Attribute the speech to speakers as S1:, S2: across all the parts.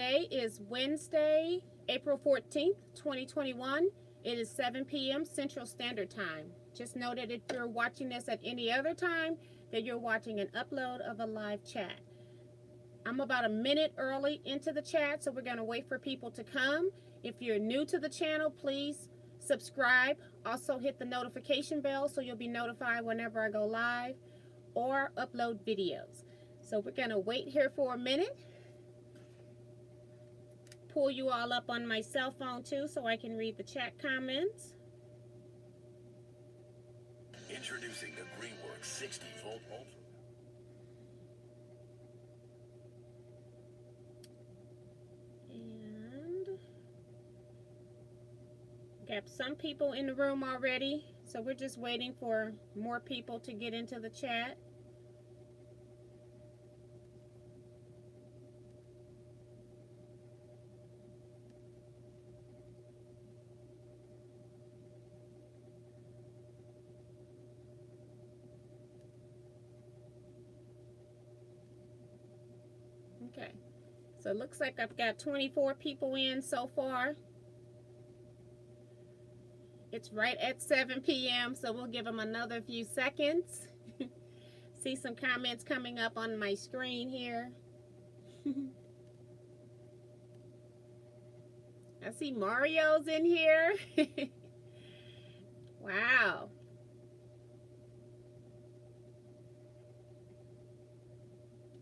S1: Today is Wednesday, April 14th, 2021. It is 7 p.m. Central Standard Time. Just know that if you're watching this at any other time, that you're watching an upload of a live chat. I'm about a minute early into the chat, so we're going to wait for people to come. If you're new to the channel, please subscribe. Also hit the notification bell so you'll be notified whenever I go live or upload videos. So we're going to wait here for a minute. Pull you all up on my cell phone too so I can read the chat comments.
S2: Introducing the Greenworks 60-volt Ultra.
S1: And got some people in the room already, so we're just waiting for more people to get into the chat. Okay, so it looks like I've got 24 people in so far. It's right at 7 p.m., so we'll give them another few seconds. See some comments coming up on my screen here. I see Mario's in here. Wow.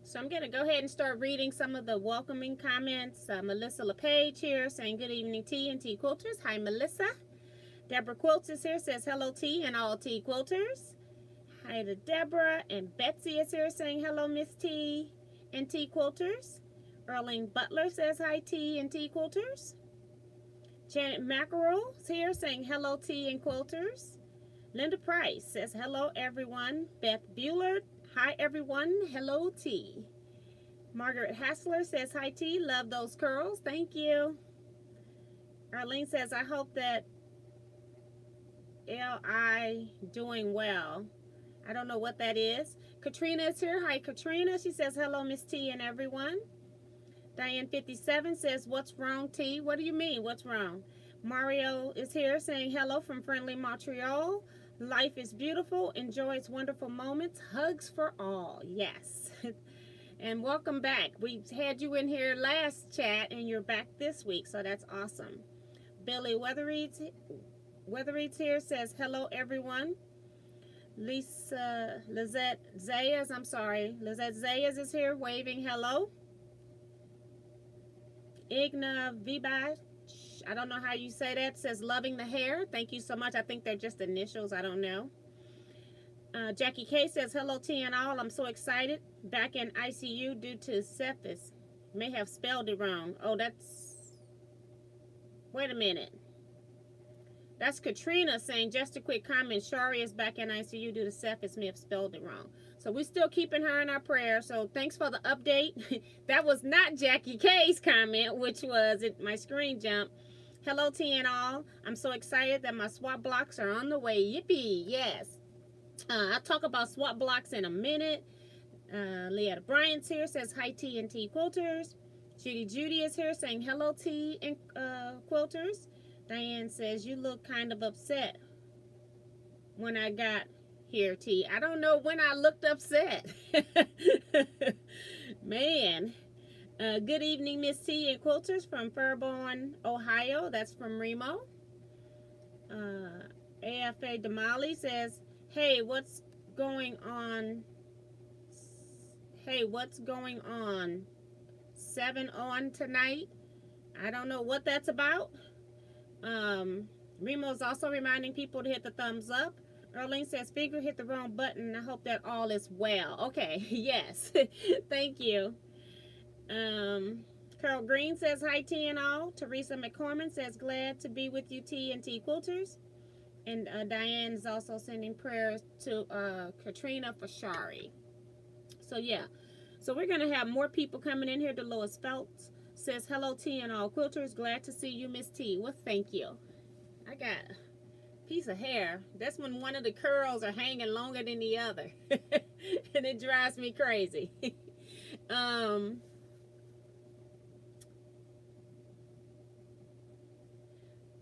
S1: So I'm going to go ahead and start reading some of the welcoming comments. Melissa LePage here saying good evening, T and T Quilters. Hi, Melissa. Deborah Quilts is here, says hello, T and all T Quilters. Hi to Deborah. And Betsy is here saying hello, Miss T and T Quilters. Erling Butler says hi, T and T Quilters. Janet Mackerel is here saying hello, T and Quilters. Linda Price says hello, everyone. Beth Bueller, hi, everyone. Hello, T. Margaret Hassler says hi, T. Love those curls. Thank you. Arlene says, I hope that L.I. doing well. I don't know what that is. Katrina is here. Hi, Katrina. She says hello, Miss T and everyone. Diane 57 says, what's wrong, T? What do you mean, what's wrong? Mario is here saying hello from friendly Montreal. Life is beautiful. Enjoy its wonderful moments. Hugs for all. Yes. And welcome back. We had you in here last chat and you're back this week, so that's awesome. Billy Weathereeds here says hello, everyone. Lizette Zayas, I'm sorry. Lizette Zayas is here waving hello. Igna Vibach, I don't know how you say that, says loving the hair. Thank you so much. I think they're just initials. I don't know. Jackie K says hello, T and all. I'm so excited. Back in ICU due to sepsis. May have spelled it wrong. Oh, that's... Wait a minute. That's Katrina saying, just a quick comment. Shari is back in ICU due to sepsis. May have spelled it wrong. So we're still keeping her in our prayers. So thanks for the update. That was not Jackie K's comment, which was my screen jump. Hello, T and all. I'm so excited that my swap blocks are on the way. Yippee. Yes. I'll talk about swap blocks in a minute. Leah Bryant's here, says hi, T and T Quilters. Judy is here saying hello, T and Quilters. Diane says, you look kind of upset when I got here, T. I don't know when I looked upset. Man. Good evening, Miss T and Quilters from Fairborn, Ohio. That's from Remo. AFA Damali says, hey, what's going on? Hey, what's going on? 7 on tonight? I don't know what that's about. Remo's also reminding people to hit the thumbs up. Erling says, figure hit the wrong button. I hope that all is well. Okay, yes. Thank you. Carol Green says, hi, T and all. Teresa McCormick says, glad to be with you, T and T Quilters. And Diane is also sending prayers to Katrina for Shari. So, yeah. So, we're going to have more people coming in here. Dolores Phelps says, hello, T and all Quilters. Glad to see you, Miss T. Well, thank you. I got a piece of hair. That's when one of the curls are hanging longer than the other. And it drives me crazy.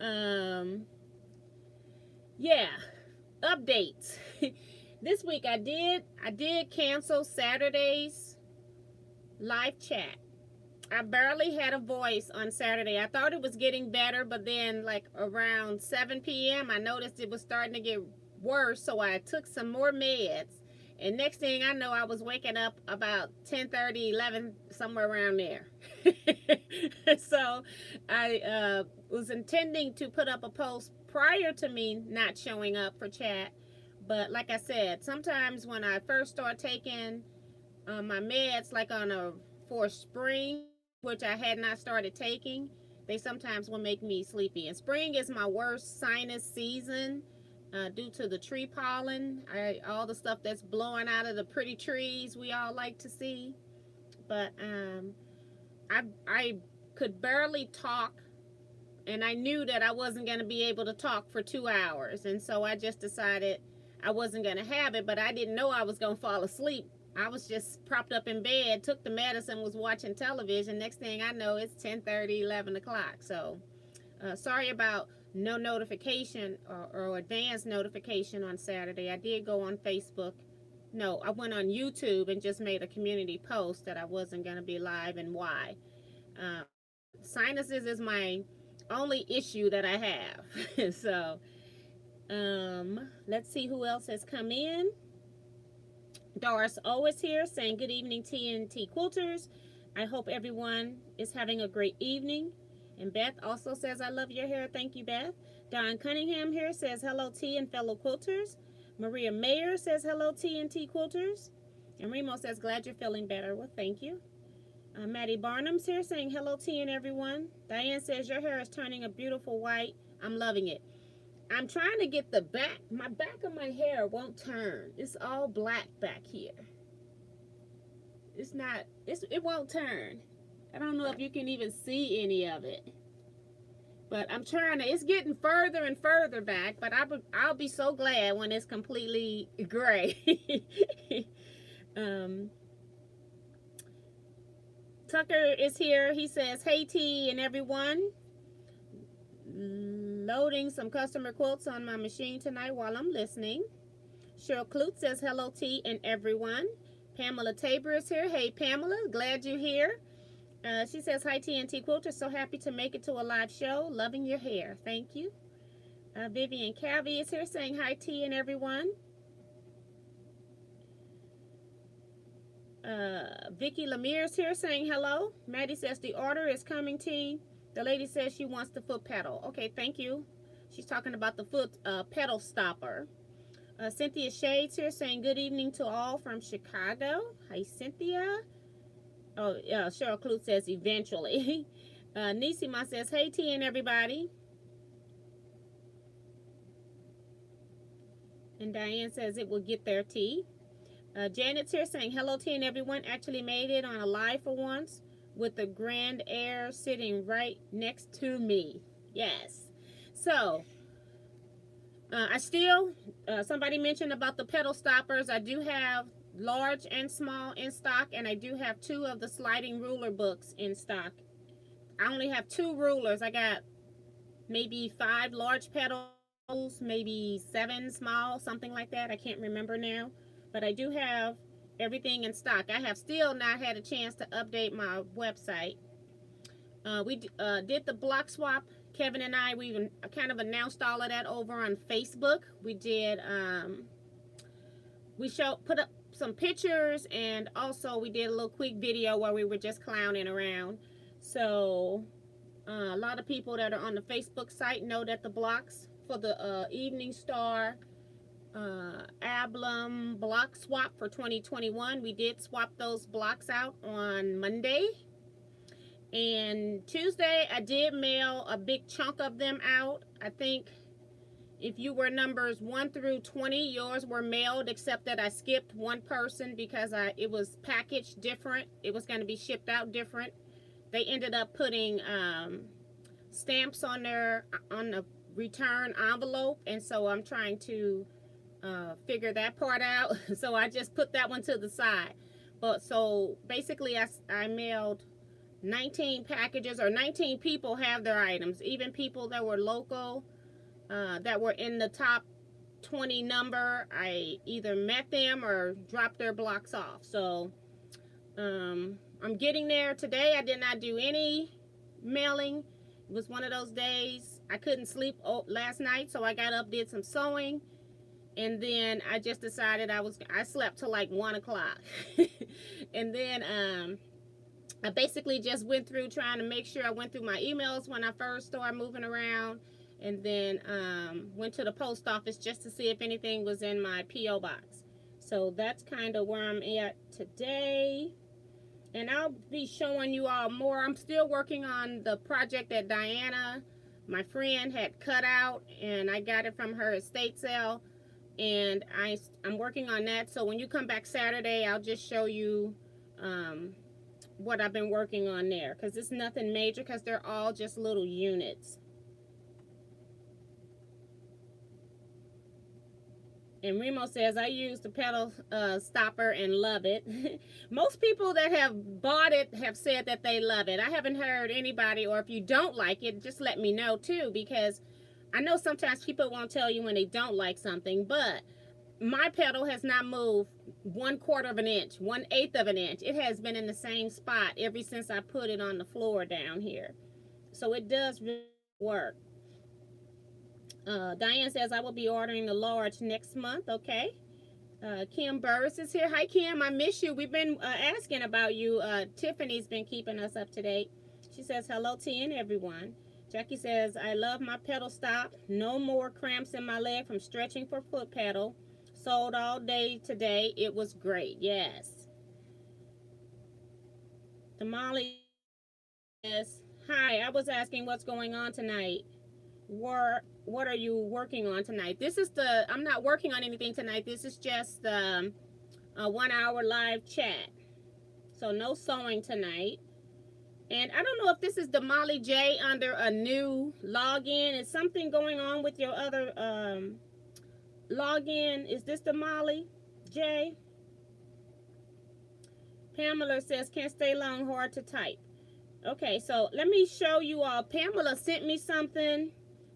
S1: Yeah, updates. This week I did cancel Saturday's live chat. I barely had a voice on Saturday. I thought it was getting better, but then like around 7 p.m. I noticed it was starting to get worse, so I took some more meds. And next thing I know, I was waking up about 10:30, 11, somewhere around there. So I was intending to put up a post prior to me not showing up for chat. But like I said, sometimes when I first start taking my meds, like for spring, which I had not started taking, they sometimes will make me sleepy. And spring is my worst sinus season due to the tree pollen, all the stuff that's blowing out of the pretty trees we all like to see. But I could barely talk, and I knew that I wasn't going to be able to talk for 2 hours. And so I just decided I wasn't going to have it, but I didn't know I was going to fall asleep. I was just propped up in bed, took the medicine, was watching television. Next thing I know, it's 10:30, 11 o'clock. So sorry about no notification or advance notification on Saturday. I did go on Facebook. No, I went on YouTube and just made a community post that I wasn't going to be live and why. Sinuses is my only issue that I have. So let's see who else has come in. Doris O is here saying good evening, TNT Quilters. I hope everyone is having a great evening. And Beth also says, I love your hair. Thank you, Beth. Don Cunningham here says, hello, T and fellow quilters. Maria Mayer says, hello, TNT Quilters. And Remo says, glad you're feeling better. Well, thank you. Maddie Barnum's here saying, hello, T and everyone. Diane says, your hair is turning a beautiful white. I'm loving it. I'm trying to get my back of my hair won't turn. It's all black back here. It won't turn. I don't know if you can even see any of it. But I'm trying to, it's getting further and further back, but I'll be so glad when it's completely gray. Tucker is here. He says, hey T and everyone. Loading some customer quilts on my machine tonight while I'm listening. Cheryl Clute says, hello T and everyone. Pamela Tabor is here. Hey Pamela, glad you're here. She says, hi TNT Quilter, so happy to make it to a live show. Loving your hair. Thank you. Vivian Calvi is here saying hi T and everyone. Vicky Lemire is here saying hello. Maddie says the order is coming T. The lady says she wants the foot pedal. Okay, thank you. She's talking about the foot pedal stopper. Cynthia Shades here saying good evening to all from Chicago. Hi Cynthia. Oh, yeah, Cheryl Clute says eventually. Nisima says, hey, T and everybody. And Diane says it will get there, T. Janet's here saying, hello, T and everyone. Actually made it on a live for once with the Grand Air sitting right next to me. Yes. So, somebody mentioned about the pedal stoppers. I do have large and small in stock, and I do have 2 of the sliding ruler books in stock. I only have 2 rulers. I got maybe 5 large pedals, maybe 7 small, something like that. I can't remember now, but I do have everything in stock. I have still not had a chance to update my website. We did the block swap. Kevin and I, we kind of announced all of that over on Facebook. We did, put up some pictures, and also we did a little quick video where we were just clowning around. So a lot of people that are on the Facebook site know that the blocks for the Evening Star Ablum block swap for 2021, we did swap those blocks out on Monday. And Tuesday I did mail a big chunk of them out. I think if you were numbers 1 through 20, yours were mailed, except that I skipped one person because it was packaged different. It was going to be shipped out different. They ended up putting stamps on the return envelope, and so I'm trying to figure that part out. So I just put that one to the side. But so basically I mailed 19 packages, or 19 people have their items, even people that were local, that were in the top 20 number. I either met them or dropped their blocks off. So I'm getting there today. I did not do any mailing. It was one of those days I couldn't sleep last night, so I got up, did some sewing, and then I just decided I slept till like 1 o'clock. And then I basically just went through trying to make sure I went through my emails when I first started moving around, and then went to the post office just to see if anything was in my P.O. box. So that's kind of where I'm at today. And I'll be showing you all more. I'm still working on the project that Diana, my friend, had cut out, and I got it from her estate sale. And I'm working on that. So when you come back Saturday, I'll just show you what I've been working on there, because it's nothing major, because they're all just little units. And Remo says, I use the pedal stopper and love it. Most people that have bought it have said that they love it. I haven't heard anybody, or if you don't like it, just let me know too, because I know sometimes people won't tell you when they don't like something, but my pedal has not moved 1/4 of an inch, 1/8 of an inch. It has been in the same spot ever since I put it on the floor down here. So it does really work. Diane says, I will be ordering the large next month. Okay. Kim Burris is here. Hi, Kim. I miss you. We've been asking about you. Tiffany's been keeping us up to date. She says, hello, T and everyone. Jackie says, I love my pedal stop. No more cramps in my leg from stretching for foot pedal. Sold all day today. It was great. Yes. Damali says, hi. I was asking what's going on tonight. What are you working on tonight? I'm not working on anything tonight. This is just a 1 hour live chat. So no sewing tonight. And I don't know if this is Damali J under a new login. Is something going on with your other login? Is this Damali J? Pamela says, can't stay long, hard to type. Okay, so let me show you all. Pamela sent me something.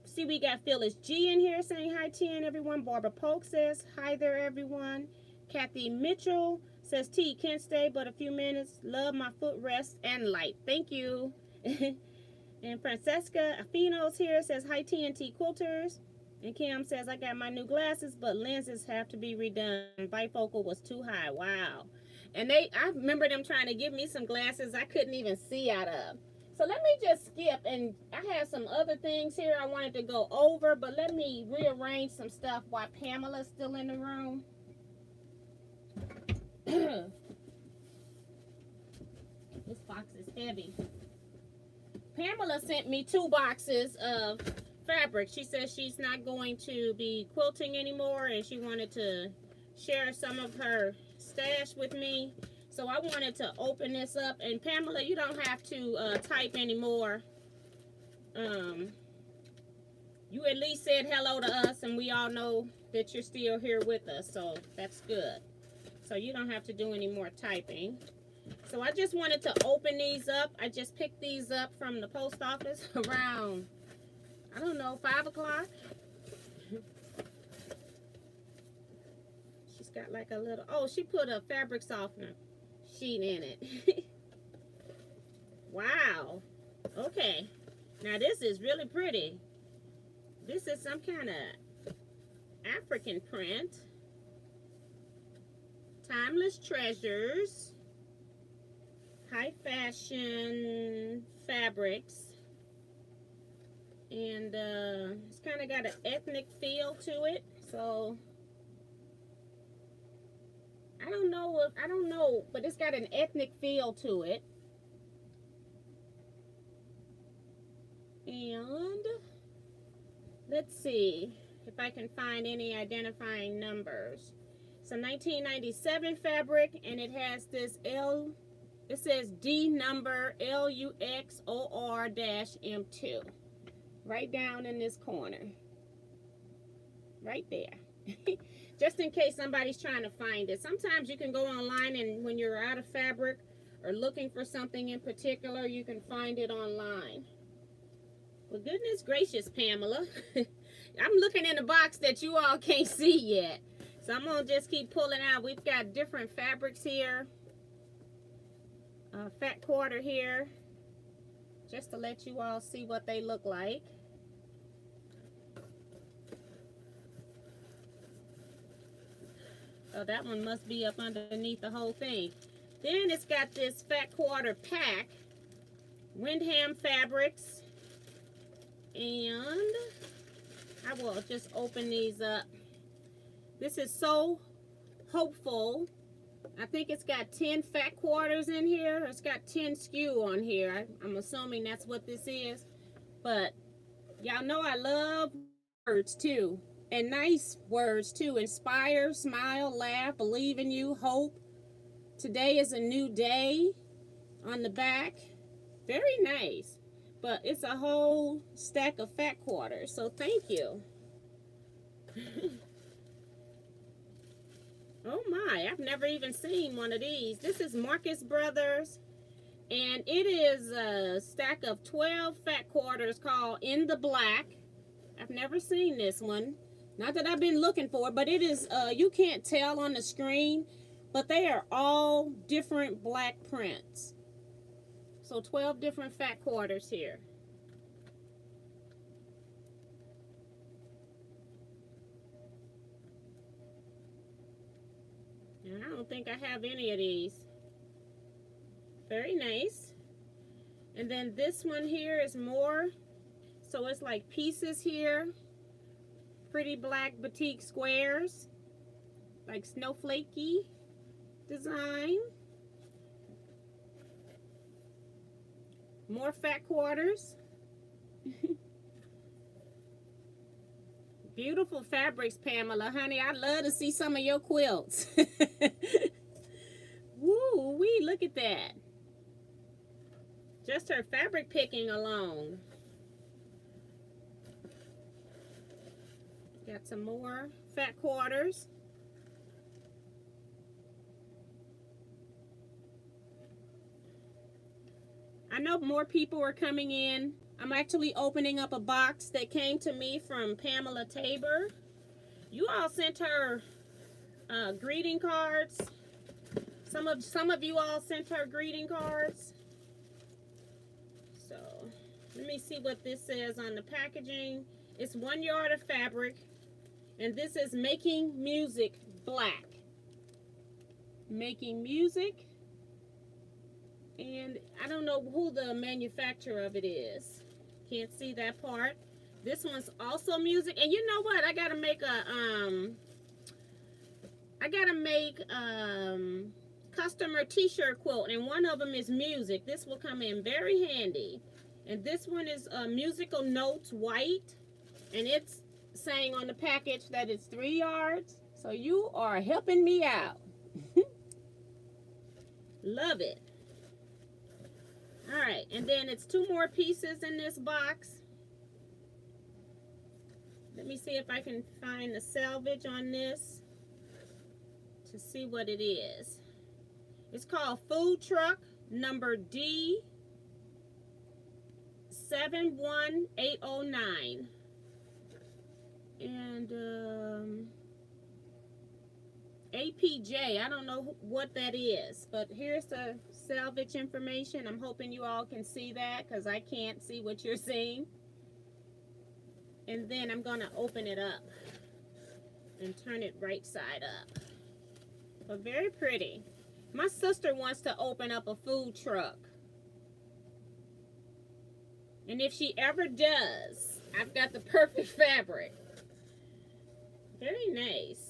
S1: See, we got Phyllis G in here saying hi, T and everyone. Barbara Polk says hi there, everyone. Kathy Mitchell says, T, can't stay but a few minutes. Love my footrest and light. Thank you. And Francesca Afino's here, says hi, T and T Quilters. And Kim says, I got my new glasses, but lenses have to be redone. Bifocal was too high. Wow. And I remember them trying to give me some glasses I couldn't even see out of. So let me just skip, and I have some other things here I wanted to go over, but let me rearrange some stuff while Pamela's still in the room. This box is heavy. Pamela sent me 2 boxes of fabric. She says she's not going to be quilting anymore, and she wanted to share some of her stash with me. So I wanted to open this up. And Pamela, you don't have to type anymore. You at least said hello to us, and we all know that you're still here with us. So that's good. So you don't have to do any more typing. So I just wanted to open these up. I just picked these up from the post office around, I don't know, 5 o'clock. She's got like a little, oh, she put a fabric softener sheet in it. Wow. Okay. Now this is really pretty. This is some kind of African print. Timeless treasures. High fashion fabrics. And it's kind of got an ethnic feel to it. So I don't know, but it's got an ethnic feel to it. And let's see if I can find any identifying numbers. It's a 1997 fabric, and it has this it says D number LUXOR-M2 right down in this corner. Right there. Just in case somebody's trying to find it. Sometimes you can go online, and when you're out of fabric, or looking for something in particular, you can find it online. Well, goodness gracious, Pamela. I'm looking in a box that you all can't see yet. So I'm going to just keep pulling out. We've got different fabrics here. Fat quarter here. Just to let you all see what they look like. Oh, that one must be up underneath the whole thing. Then it's got this fat quarter pack. Windham fabrics. And I will just open these up. This is So Hopeful. I think it's got 10 fat quarters in here. It's got 10 SKU on here. I'm assuming that's what this is. But y'all know I love words too. And nice words too. Inspire, smile, laugh, believe in you, hope. Today is a new day on the back. Very nice. But it's a whole stack of fat quarters. So thank you. Oh my, I've never even seen one of these. This is Marcus Brothers. And it is a stack of 12 fat quarters called In the Black. I've never seen this one. Not that I've been looking for it, but it is, you can't tell on the screen, but they are all different black prints. So 12 different fat quarters here. And I don't think I have any of these. Very nice. And then this one here is more. So it's like pieces here. Pretty black batik squares. Like snowflakey design. More fat quarters. Beautiful fabrics, Pamela. Honey, I'd love to see some of your quilts. Woo wee, look at that. Just her fabric picking alone. Got some more fat quarters. I know more people are coming in. I'm actually opening up a box that came to me from Pamela Tabor. You all sent her greeting cards. Some of you all sent her greeting cards. So let me see what this says on the packaging. It's 1 yard of fabric, and this is Making Music Black. Making Music. And I don't know who the manufacturer of it is. Can't see that part. This one's also music. And you know what? I gotta make a customer t-shirt quilt, and one of them is music. This will come in very handy. And this one is musical notes white, and it's saying on the package that it's 3 yards. So you are helping me out. Love it. All right, and then it's 2 more pieces in this box. Let me see if I can find the salvage on this to see what it is. It's called Food Truck number D71809. And APJ, I don't know what that is, but here's the salvage information. I'm hoping you all can see that because I can't see what you're seeing. And then I'm going to open it up and turn it right side up. But very pretty. My sister wants to open up a food truck. And if she ever does, I've got the perfect fabric. Very nice.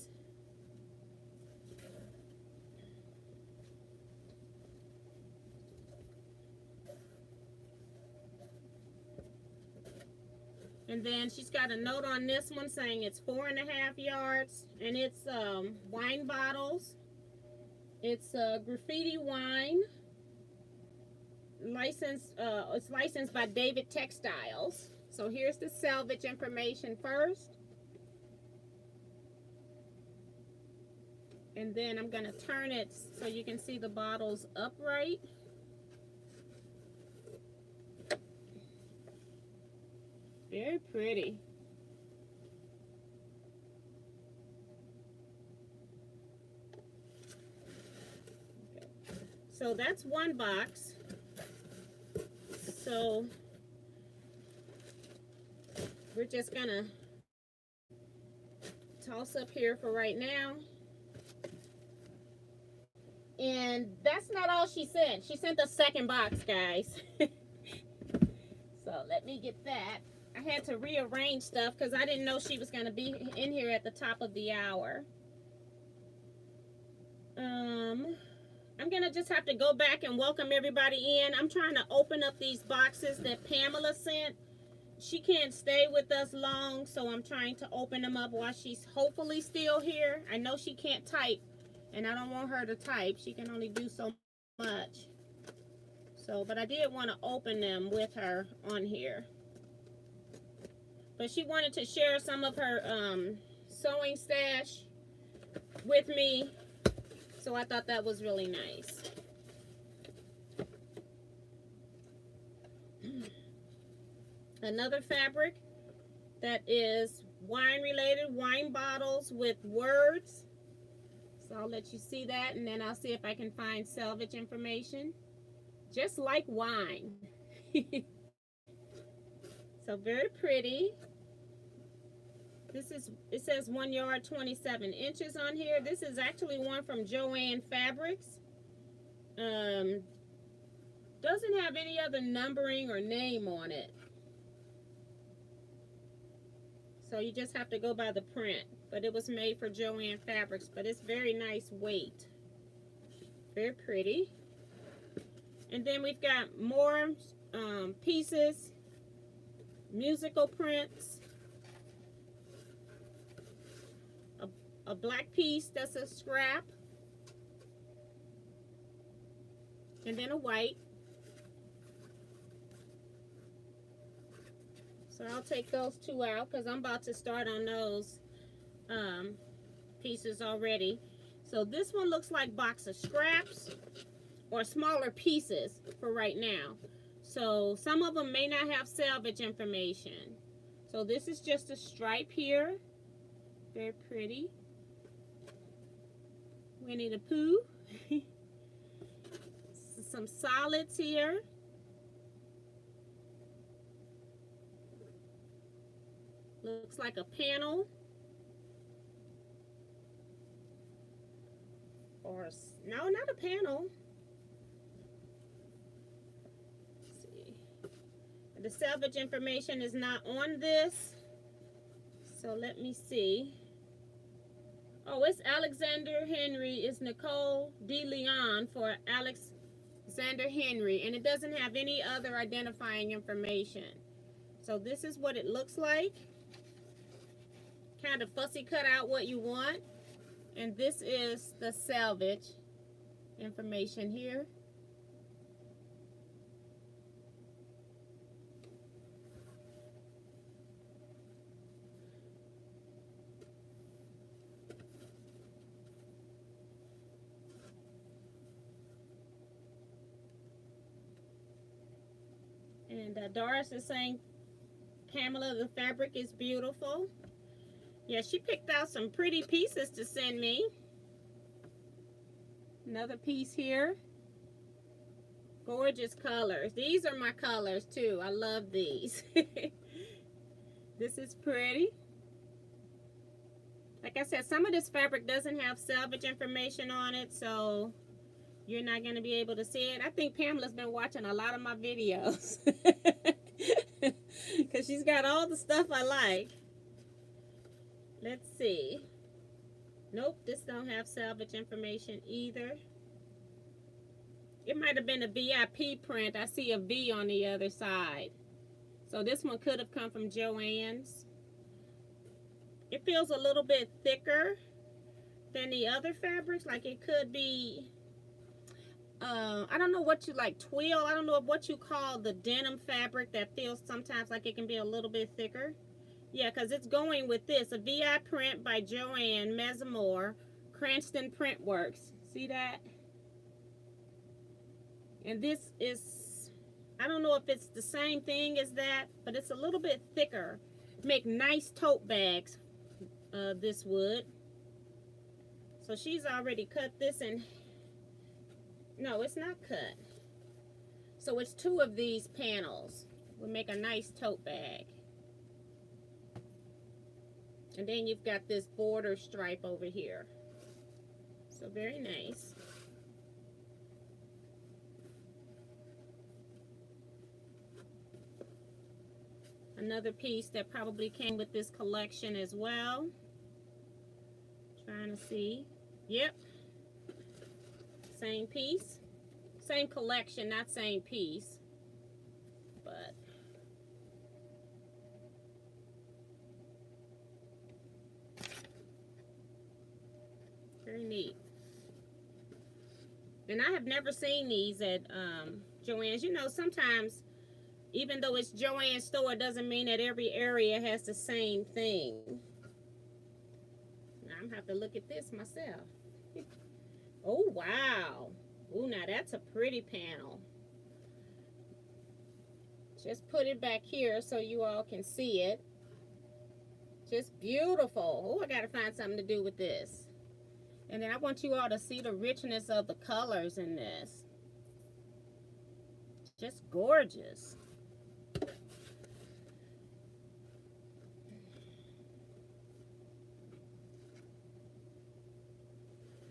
S1: And then she's got a note on this one saying it's 4.5 yards, and it's wine bottles. It's graffiti wine. It's licensed by David Textiles. So here's the salvage information first. And then I'm going to turn it so you can see the bottles upright Very pretty. Okay. So that's one box. So we're just gonna toss up here for right now. And that's not all she sent. She sent the second box, guys. So let me get that. I had to rearrange stuff because I didn't know she was going to be in here at the top of the hour. I'm going to just have to go back and welcome everybody in. I'm trying to open up these boxes that Pamela sent. She can't stay with us long, so I'm trying to open them up while she's hopefully still here. I know she can't type, and I don't want her to type. She can only do so much. So, but I did want to open them with her on here. But she wanted to share some of her sewing stash with me, so I thought that was really nice. Another fabric that is wine related, wine bottles with words. So I'll let you see that, and then I'll see if I can find salvage information. Just like wine. So very pretty. It says 1 yard 27 inches on here. This is actually one from Joann Fabrics. Doesn't have any other numbering or name on it. So you just have to go by the print. But it was made for Joann Fabrics. But it's very nice weight. Very pretty. And then we've got more pieces. Musical prints. A black piece that's a scrap. And then a white. So I'll take those two out because I'm about to start on those pieces already. So this one looks like box of scraps or smaller pieces for right now. So some of them may not have salvage information. So this is just a stripe here. Very pretty. Winnie the Pooh. Some solids here. Looks like a panel. Or, no, not a panel. Let's see. The salvage information is not on this. So let me see. Oh, it's Alexander Henry. It's Nicole De Leon for Alexander Henry. And it doesn't have any other identifying information. So this is what it looks like. Kind of fussy cut out what you want. And this is the salvage information here. And Doris is saying, Pamela, the fabric is beautiful. Yeah, she picked out some pretty pieces to send me. Another piece here. Gorgeous colors. These are my colors too. I love these. This is pretty. Like I said, some of this fabric doesn't have salvage information on it, so you're not going to be able to see it. I think Pamela's been watching a lot of my videos. Because she's got all the stuff I like. Let's see. Nope, this don't have salvage information either. It might have been a VIP print. I see a V on the other side. So this one could have come from Joann's. It feels a little bit thicker than the other fabrics. Like it could be, I don't know what you like, twill. I don't know what you call the denim fabric that feels sometimes like it can be a little bit thicker. Yeah, because it's going with this. A VI print by Joann Mesamore, Cranston Printworks. See that? And this is, I don't know if it's the same thing as that, but it's a little bit thicker. Make nice tote bags, this would. So she's already cut this in. No, it's not cut. So it's 2 of these panels. We'll make a nice tote bag. And then you've got this border stripe over here. So very nice. Another piece that probably came with this collection as well. Trying to see. Yep. Same piece. Same collection, not same piece. But very neat. And I have never seen these at Joann's. You know, sometimes, even though it's Joann's store, it doesn't mean that every area has the same thing. Now I'm gonna have to look at this myself. Oh, wow. Oh, now that's a pretty panel. Just put it back here so you all can see it. Just beautiful. Oh, I gotta find something to do with this. And then I want you all to see the richness of the colors in this. Just gorgeous.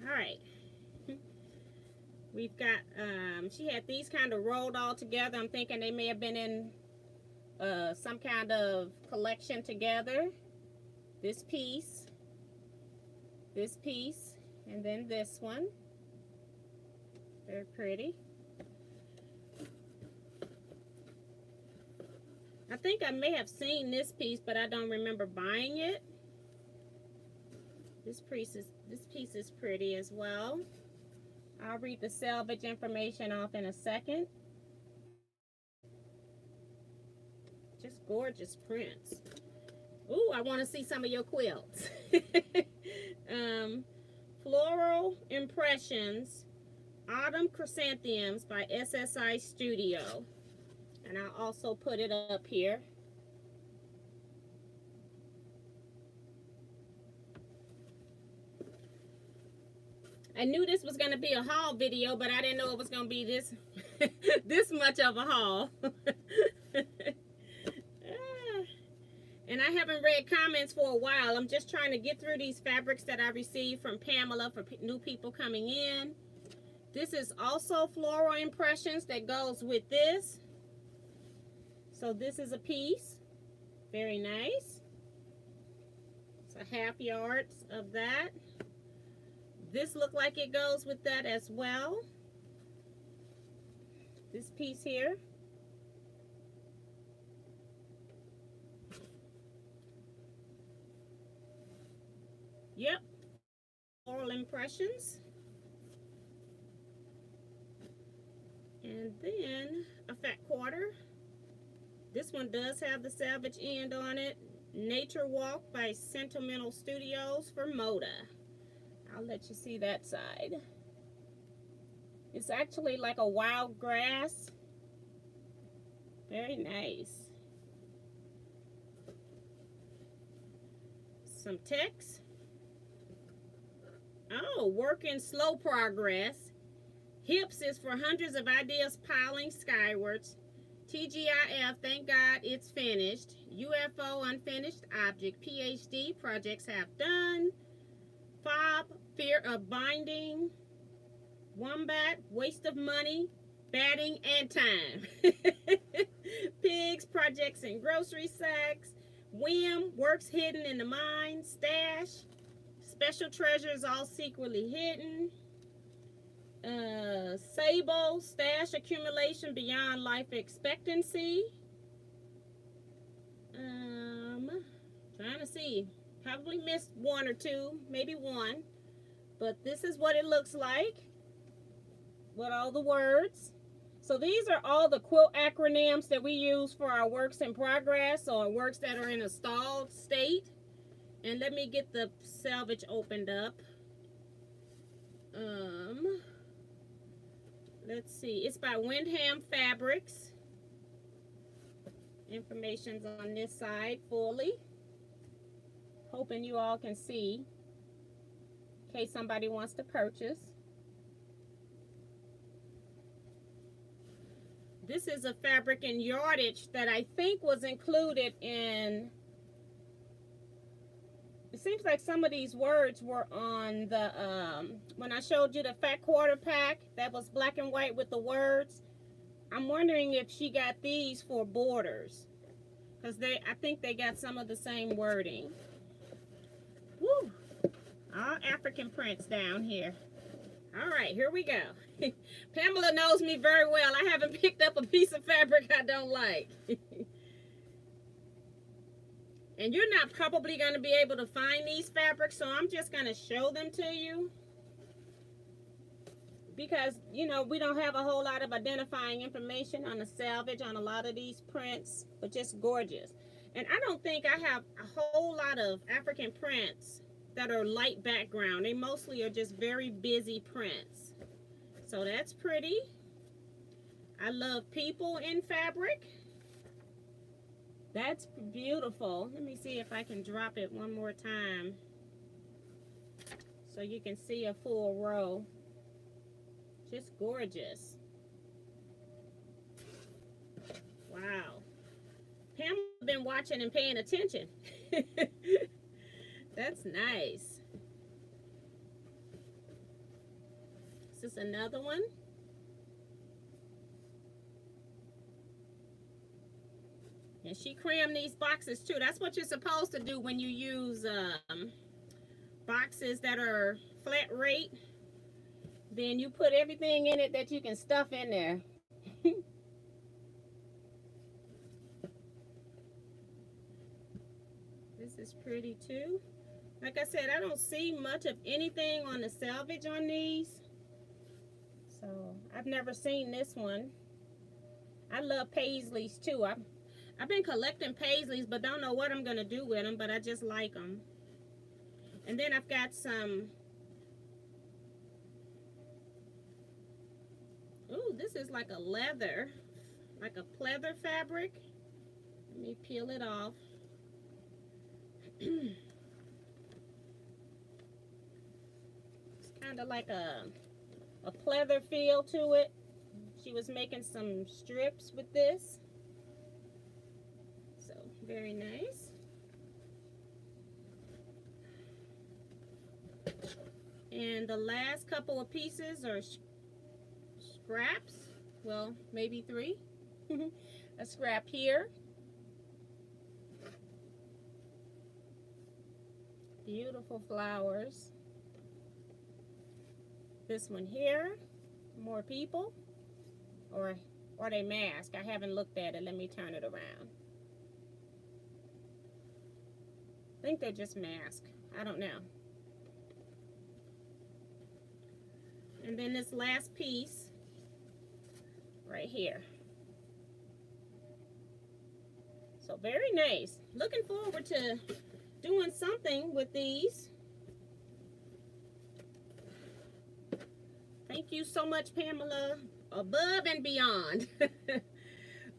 S1: All right. We've got, she had these kind of rolled all together. I'm thinking they may have been in some kind of collection together. This piece, and then this one. Very pretty. I think I may have seen this piece, but I don't remember buying it. This piece is pretty as well. I'll read the salvage information off in a second. Just gorgeous prints. Ooh, I want to see some of your quilts. Floral Impressions, Autumn Chrysanthemums by SSI Studio. And I'll also put it up here. I knew this was going to be a haul video, but I didn't know it was going to be this this much of a haul. And I haven't read comments for a while. I'm just trying to get through these fabrics that I received from Pamela for new people coming in. This is also Floral Impressions that goes with this. So this is a piece. Very nice. It's a half yard of that. This looked like it goes with that as well. This piece here. Yep. Floral Impressions. And then a fat quarter. This one does have the salvage end on it. Nature Walk by Sentimental Studios for Moda. I'll let you see that side. It's actually like a wild grass. Very nice. Some text. Oh, work in slow progress. Hips is for hundreds of ideas piling skywards. TGIF, thank God it's finished. UFO, unfinished object. PhD, projects half done. Fob, fear of binding. Wombat, waste of money, batting, and time. Pigs, projects and grocery sacks. Whim, works hidden in the mind. Stash, special treasures all secretly hidden. Sable, stash accumulation beyond life expectancy. Trying to see. Probably missed one or two, maybe one. But this is what it looks like with all the words. So these are all the quilt acronyms that we use for our works in progress or works that are in a stalled state. And let me get the salvage opened up. Let's see. It's by Windham Fabrics. Information's on this side fully. Hoping you all can see in case somebody wants to purchase. This is a fabric and yardage that I think was included in, it seems like some of these words were on the, when I showed you the fat quarter pack, that was black and white with the words. I'm wondering if she got these for borders, because I think they got some of the same wording. Woo! All African prints down here. All right, here we go. Pamela knows me very well. I haven't picked up a piece of fabric I don't like. And you're not probably going to be able to find these fabrics, so I'm just going to show them to you. Because, you know, we don't have a whole lot of identifying information on the salvage on a lot of these prints, but just gorgeous. And I don't think I have a whole lot of African prints that are light background. They mostly are just very busy prints. So that's pretty. I love people in fabric. That's beautiful. Let me see if I can drop it one more time so you can see a full row. Just gorgeous. Wow. Pamela's been watching and paying attention. That's nice. Is this another one? And she crammed these boxes too. That's what you're supposed to do when you use boxes that are flat rate. Then you put everything in it that you can stuff in there. This is pretty too. Like I said, I don't see much of anything on the salvage on these. So I've never seen this one. I love paisleys too. I've been collecting paisleys, but don't know what I'm going to do with them, but I just like them. And then I've got some, ooh, this is like a leather, like a pleather fabric. Let me peel it off. It's kind of like a pleather feel to it. She was making some strips with this. So, very nice. And the last couple of pieces are scraps. Well, maybe 3. A scrap here. Beautiful flowers. This one here. More people. Or they mask. I haven't looked at it. Let me turn it around. I think they're just mask. I don't know. And then this last piece right here. So very nice. Looking forward to doing something with these. Thank you so much, Pamela. Above and beyond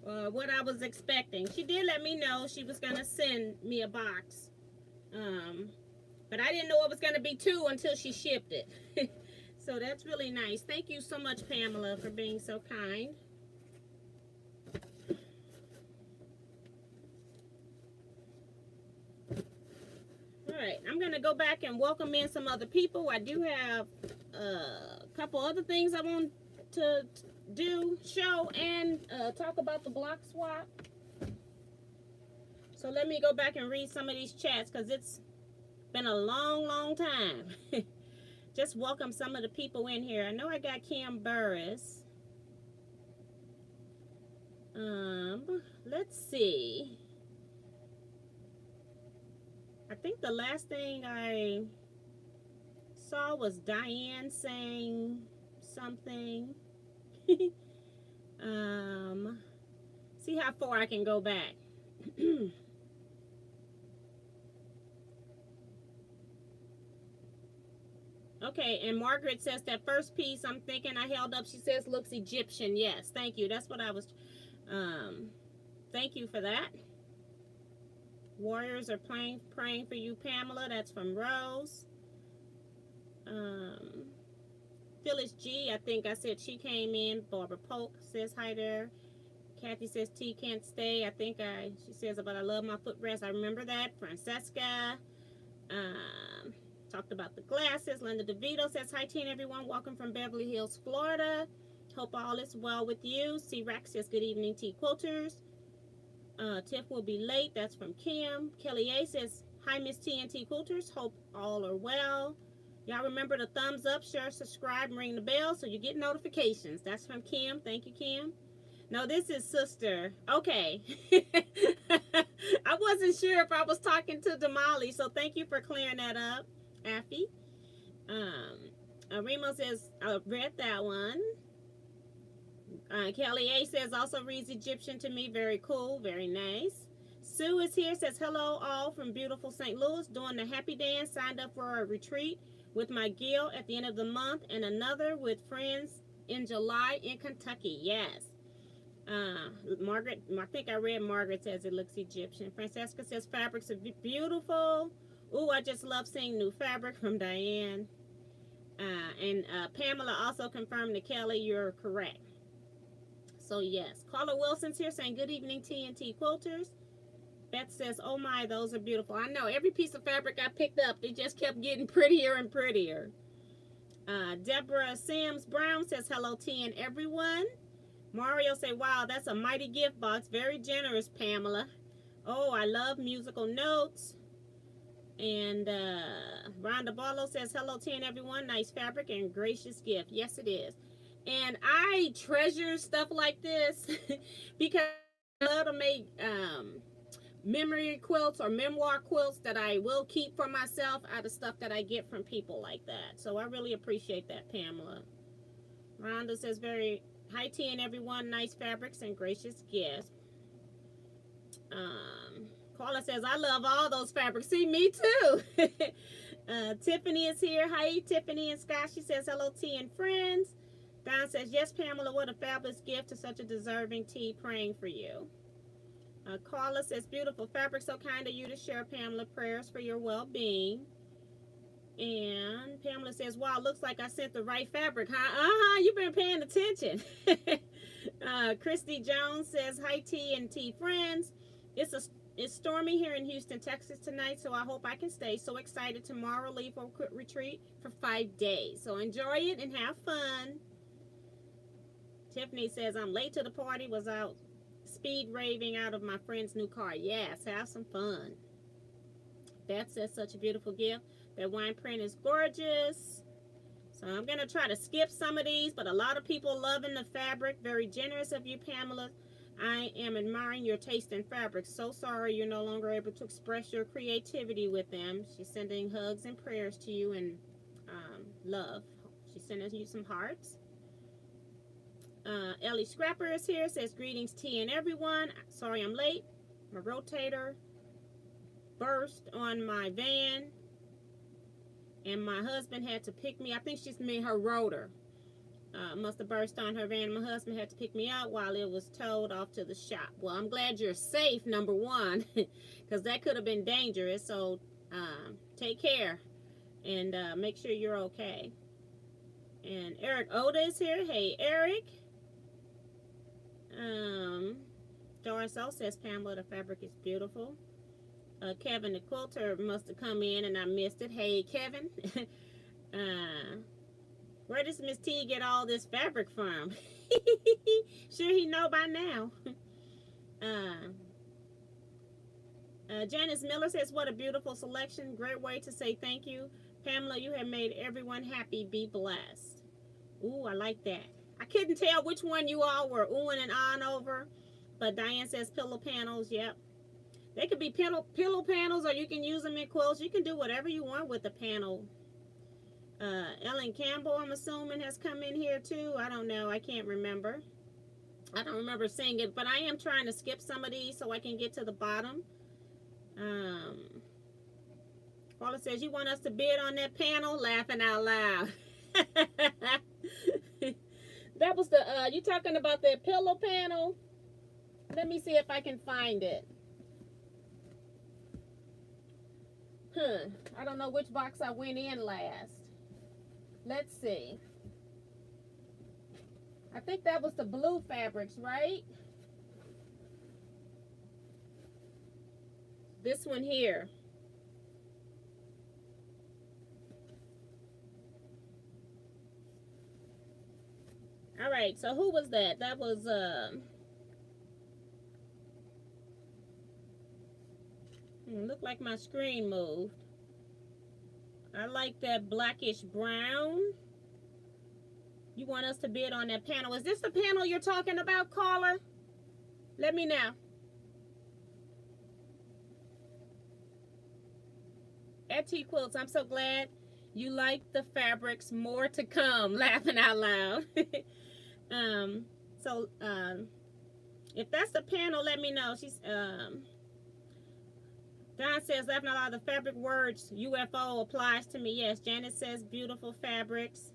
S1: what I was expecting. She did let me know she was going to send me a box. But I didn't know it was going to be 2 until she shipped it. So that's really nice. Thank you so much, Pamela, for being so kind. All right, I'm going to go back and welcome in some other people. I do have a couple other things I want to show and talk about the block swap. So let me go back and read some of these chats because it's been a long time. Just welcome some of the people in here. I know I got Kim Burris. Let's see. I think the last thing I saw was Diane saying something. See how far I can go back. Okay, and Margaret says that first piece I'm thinking I held up, she says looks Egyptian. Yes, thank you. That's what I was thank you for that. Warriors are praying for you, Pamela. That's from Rose. Phyllis G, I think I said she came in. Barbara Polk says hi there. Kathy says T can't stay. She says about I love my footrest. I remember that. Francesca. Talked about the glasses. Linda DeVito says hi, T and everyone. Welcome from Beverly Hills, Florida. Hope all is well with you. C Rex says good evening, Teaquilters. Tiff will be late. That's from Kim. Kelly A says hi, Miss T and Teaquilters. Hope all are well. Y'all remember the thumbs up, share, subscribe, and ring the bell so you get notifications. That's from Kim. Thank you, Kim. No, this is Sister. Okay. I wasn't sure if I was talking to Damali, so thank you for clearing that up, Affy. Remo says, I read that one. Kelly A says, also reads Egyptian to me. Very cool. Very nice. Sue is here, says, hello all from beautiful St. Louis. Doing the happy dance. Signed up for a retreat with my guild at the end of the month and another with friends in July in Kentucky. Yes. Margaret, I think I read Margaret says it looks Egyptian. Francesca says fabrics are beautiful. Ooh, I just love seeing new fabric from Diane. And Pamela also confirmed to Kelly you're correct. So yes, Carla Wilson's here saying good evening, TNT Quilters. Beth says, oh my, those are beautiful. I know, every piece of fabric I picked up, they just kept getting prettier and prettier. Deborah Sims Brown says hello, T and everyone. Mario say, wow, that's a mighty gift box. Very generous, Pamela. Oh, I love musical notes. And Rhonda Barlow says, hello, T and everyone. Nice fabric and gracious gift. Yes, it is. And I treasure stuff like this because I love to make memory quilts or memoir quilts that I will keep for myself out of stuff that I get from people like that. So I really appreciate that, Pamela. Rhonda says, hi, T and everyone. Nice fabrics and gracious gifts. Carla says, I love all those fabrics. See, me too. Tiffany is here. Hi, Tiffany and Scott. She says, hello, T and friends. Don says, yes, Pamela, what a fabulous gift to such a deserving T, praying for you. Carla says, beautiful fabric. So kind of you to share, Pamela. Prayers for your well-being. And Pamela says, wow, looks like I sent the right fabric, huh? You've been paying attention. Christy Jones says, hi, T and T friends. It's stormy here in Houston, Texas tonight, so I hope I can stay. So excited. Tomorrow, leave for a retreat for 5 days. So enjoy it and have fun. Tiffany says, I'm late to the party. Was out speed raving out of my friend's new car. Yes, have some fun. Beth says, such a beautiful gift. That wine print is gorgeous. So I'm going to try to skip some of these, but a lot of people loving the fabric. Very generous of you, Pamela. I am admiring your taste in fabric. So sorry you're no longer able to express your creativity with them. She's sending hugs and prayers to you and love. She's sending you some hearts. Ellie Scrapper is here. Says, greetings, T and everyone. Sorry I'm late. My rotator burst on my van. And my husband had to pick me. I think she's made her rotor. Must have burst on her van. My husband had to pick me out while it was towed off to the shop. Well, I'm glad you're safe, number one, because that could have been dangerous. So take care and make sure you're okay. And Eric Oda is here. Hey, Eric. Doris O says, Pamela, the fabric is beautiful. Kevin the quilter must have come in and I missed it. Hey, Kevin. Where does Miss T get all this fabric from? Sure he know by now. Janice Miller says, what a beautiful selection. Great way to say thank you. Pamela, you have made everyone happy. Be blessed. Ooh, I like that. I couldn't tell which one you all were oohing and ahhing over. But Diane says pillow panels. Yep. They could be pillow panels, or you can use them in quilts. You can do whatever you want with the panel. Ellen Campbell, I'm assuming, has come in here too. I don't know. I can't remember. I don't remember seeing it, but I am trying to skip some of these so I can get to the bottom. Paula says, you want us to bid on that panel? Laughing out loud. That was the, you talking about that pillow panel? Let me see if I can find it. I don't know which box I went in last. Let's see. I think that was the blue fabrics, right? This one here. All right, so who was that? That was looked like my screen moved. I like that blackish brown. You want us to bid on that panel. Is this the panel you're talking about, caller? Let me know. At Teaquilts, I'm so glad you like the fabrics. More to come. Laughing out loud. If that's the panel, let me know. She's Don says, laughing out loud, the fabric words UFO applies to me. Yes, Janet says beautiful fabrics.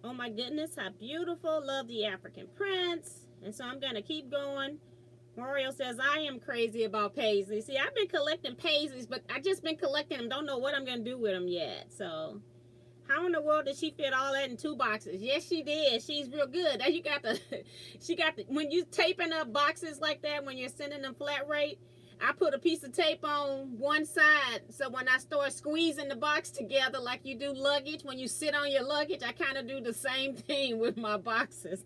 S1: Oh my goodness, how beautiful. Love the African prints. And so I'm going to keep going. Mario says, I am crazy about paisleys. See, I've been collecting paisleys, but I just been collecting them. Don't know what I'm going to do with them yet. So, how in the world did she fit all that in 2 boxes? Yes, she did. She's real good. You got the, when you taping up boxes like that, when you're sending them flat rate, I put a piece of tape on one side, so when I start squeezing the box together like you do luggage, when you sit on your luggage, I kind of do the same thing with my boxes.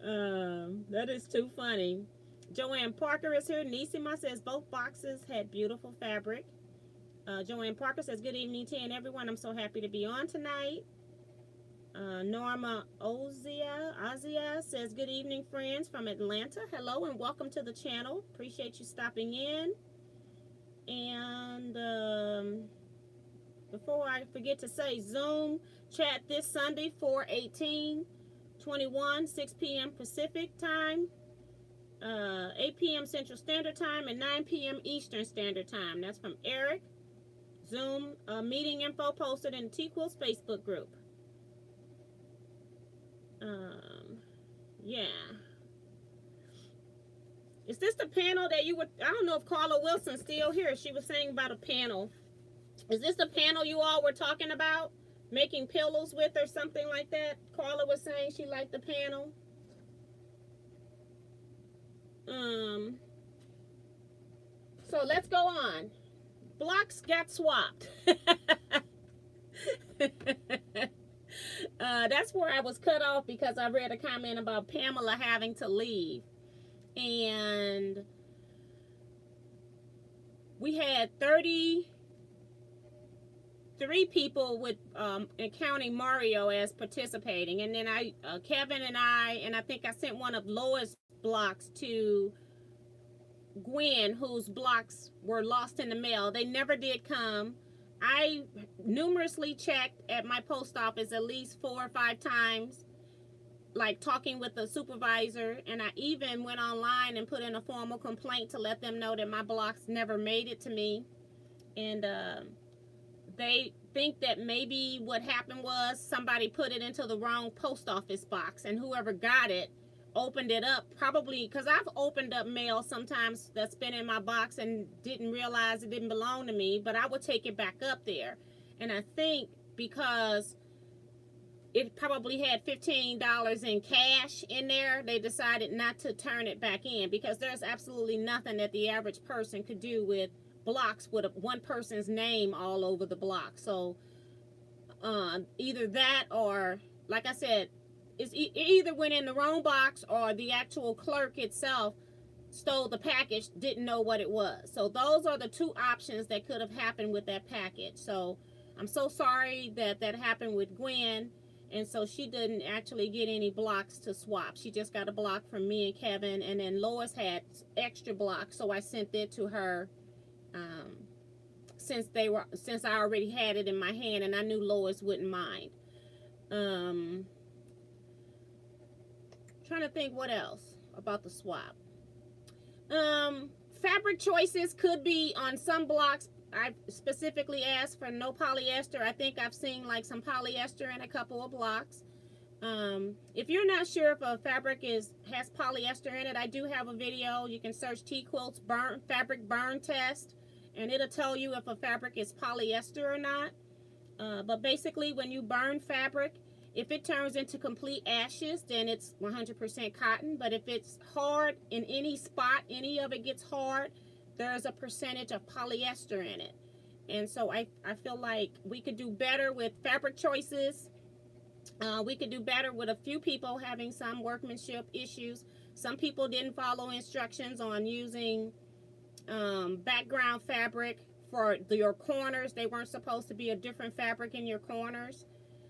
S1: That is too funny. Joanne Parker is here. Nisima says both boxes had beautiful fabric. Joanne Parker says, good evening to everyone. I'm so happy to be on tonight. Norma Ozia says, good evening, friends from Atlanta. Hello and welcome to the channel. Appreciate you stopping in. And before I forget to say, Zoom chat this Sunday, 4/18/21, 6 p.m. Pacific time, 8 p.m. Central Standard Time, and 9 p.m. Eastern Standard Time. That's from Eric. Zoom meeting info posted in the Teaquilts Facebook group. Yeah. Is this the panel that you would, I don't know if Carla Wilson's still here. She was saying about a panel. Is this the panel you all were talking about? Making pillows with or something like that? Carla was saying she liked the panel. So let's go on. Blocks got swapped. That's where I was cut off because I read a comment about Pamela having to leave. And we had 33 people with counting Mario as participating. And then Kevin and I think I sent one of Lois' blocks to Gwen, whose blocks were lost in the mail. They never did come. I numerously checked at my post office at least 4 or 5 times, like talking with the supervisor, and I even went online and put in a formal complaint to let them know that my blocks never made it to me. And they think that maybe what happened was somebody put it into the wrong post office box, and whoever got it opened it up, probably because I've opened up mail sometimes that's been in my box and didn't realize it didn't belong to me, but I would take it back up there. And I think because it probably had $15 in cash in there, they decided not to turn it back in, because there's absolutely nothing that the average person could do with blocks with one person's name all over the block. So either that, or like I said, it either went in the wrong box, or the actual clerk itself stole the package, didn't know what it was. So those are the 2 options that could have happened with that package. So I'm so sorry that that happened with Gwen. And so she didn't actually get any blocks to swap. She just got a block from me and Kevin. And then Lois had extra blocks, so I sent it to her since I already had it in my hand and I knew Lois wouldn't mind. Trying to think what else about the swap. Fabric choices could be on some blocks. I specifically asked for no polyester. I think I've seen like some polyester in a couple of blocks. If you're not sure if a fabric has polyester in it, I do have a video. You can search Teaquilts fabric burn test, and it'll tell you if a fabric is polyester or not. But basically, when you burn fabric, if it turns into complete ashes, then it's 100% cotton. But if it's hard in any spot, any of it gets hard, there's a percentage of polyester in it. And so I feel like we could do better with fabric choices. We could do better with a few people having some workmanship issues. Some people didn't follow instructions on using background fabric for your corners. They weren't supposed to be a different fabric in your corners.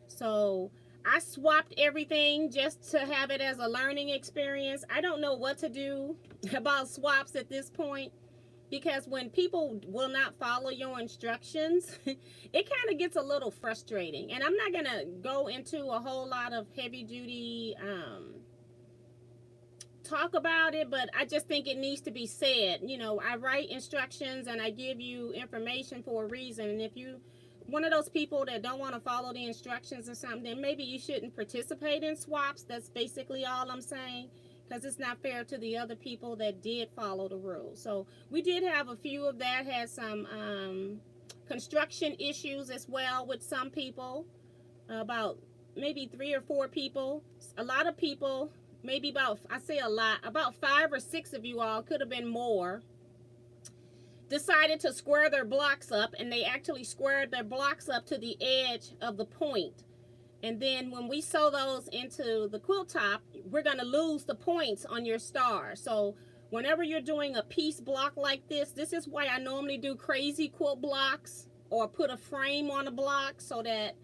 S1: So I swapped everything just to have it as a learning experience. I don't know what to do about swaps at this point, because when people will not follow your instructions, it kind of gets a little frustrating. And I'm not going to go into a whole lot of heavy duty talk about it, but I just think it needs to be said. You know, I write instructions and I give you information for a reason. And if you one of those people that don't want to follow the instructions or something, then maybe you shouldn't participate in swaps. That's basically all I'm saying, because it's not fair to the other people that did follow the rules. So we did have a few of that, had some construction issues as well with some people, about maybe 3 or 4 people. A lot of people, maybe about, I say a lot, about 5 or 6 of you all, could have been more, decided to square their blocks up, and they actually squared their blocks up to the edge of the point. And then when we sew those into the quilt top, we're going to lose the points on your star. So whenever you're doing a piece block like this is why I normally do crazy quilt blocks, or put a frame on a block so that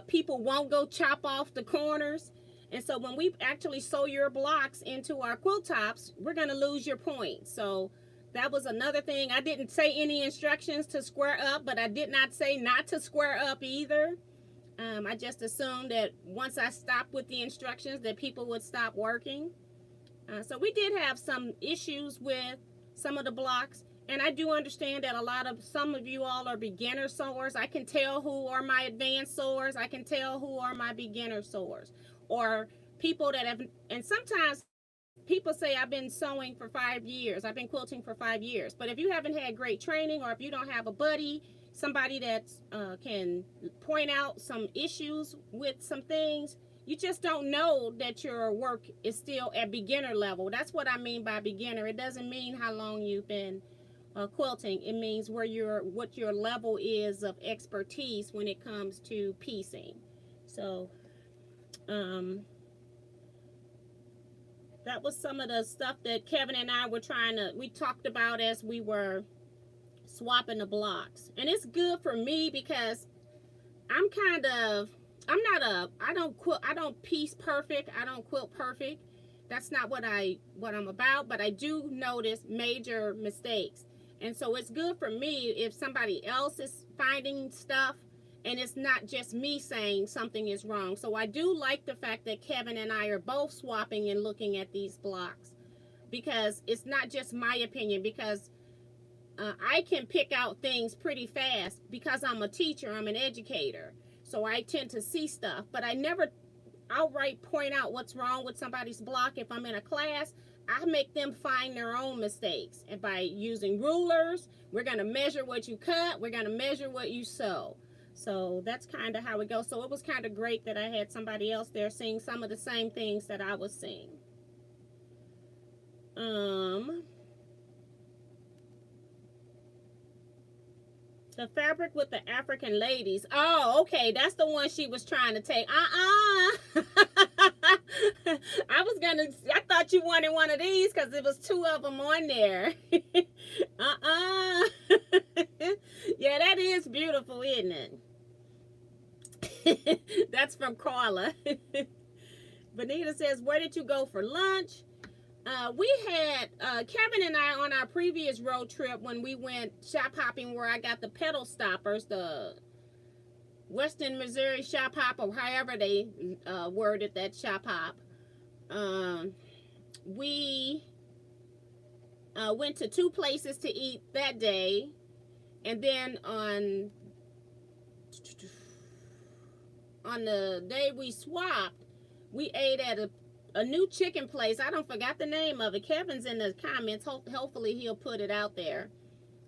S1: people won't go chop off the corners. And so when we actually sew your blocks into our quilt tops, we're going to lose your points. So that was another thing. I didn't say any instructions to square up, but I did not say not to square up either. I just assumed that once I stopped with the instructions that people would stop working. So we did have some issues with some of the blocks. And I do understand that some of you all are beginner sewers. I can tell who are my advanced sewers. I can tell who are my beginner sewers. Or people that have, and sometimes people say I've been sewing for 5 years. I've been quilting for 5 years. But if you haven't had great training, or if you don't have a buddy, somebody that can point out some issues with some things, you just don't know that your work is still at beginner level. That's what I mean by beginner. It doesn't mean how long you've been quilting. It means what your level is of expertise when it comes to piecing. So that was some of the stuff that Kevin and I were we talked about as we were swapping the blocks. And it's good for me because I don't piece perfect. I don't quilt perfect. That's not what I'm about, but I do notice major mistakes. And so it's good for me if somebody else is finding stuff and it's not just me saying something is wrong. So I do like the fact that Kevin and I are both swapping and looking at these blocks, because it's not just my opinion, because I can pick out things pretty fast because I'm a teacher, I'm an educator. So I tend to see stuff, but I never outright point out what's wrong with somebody's block. If I'm in a class, I make them find their own mistakes. And by using rulers, we're going to measure what you cut, we're going to measure what you sew. So that's kind of how it goes. So it was kind of great that I had somebody else there seeing some of the same things that I was seeing. The fabric with the African ladies. Oh, okay. That's the one she was trying to take. I thought you wanted one of these because there was 2 of them on there. Yeah, that is beautiful, isn't it? That's from Carla. Benita says, where did you go for lunch? We had Kevin and I on our previous road trip when we went shop hopping, where I got the pedal stoppers, the Western Missouri shop hop, or however they worded that shop hop. We went to 2 places to eat that day, and then on on the day we swapped, we ate at a new chicken place. I don't forgot the name of it. Kevin's in the comments. Hopefully he'll put it out there.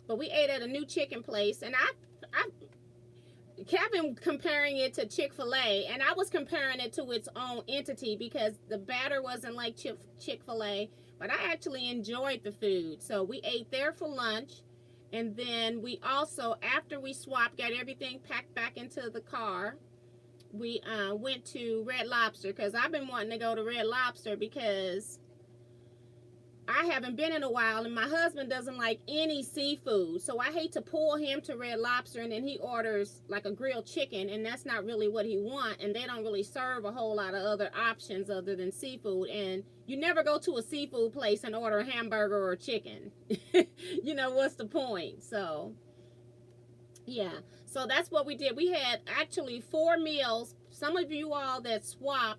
S1: But we ate at a new chicken place, and I Kevin comparing it to Chick-fil-A, and I was comparing it to its own entity because the batter wasn't like Chick-fil-A, but I actually enjoyed the food. So we ate there for lunch, and then we also, after we swapped, got everything packed back into the car, we went to Red Lobster because I've been wanting to go to Red Lobster because I haven't been in a while, and my husband doesn't like any seafood, so I hate to pull him to Red Lobster and then he orders like a grilled chicken, and that's not really what he wants, and they don't really serve a whole lot of other options other than seafood, and you never go to a seafood place and order a hamburger or a chicken. You know, what's the point? So yeah, so that's what we did. We had actually 4 meals. Some of you all that swapped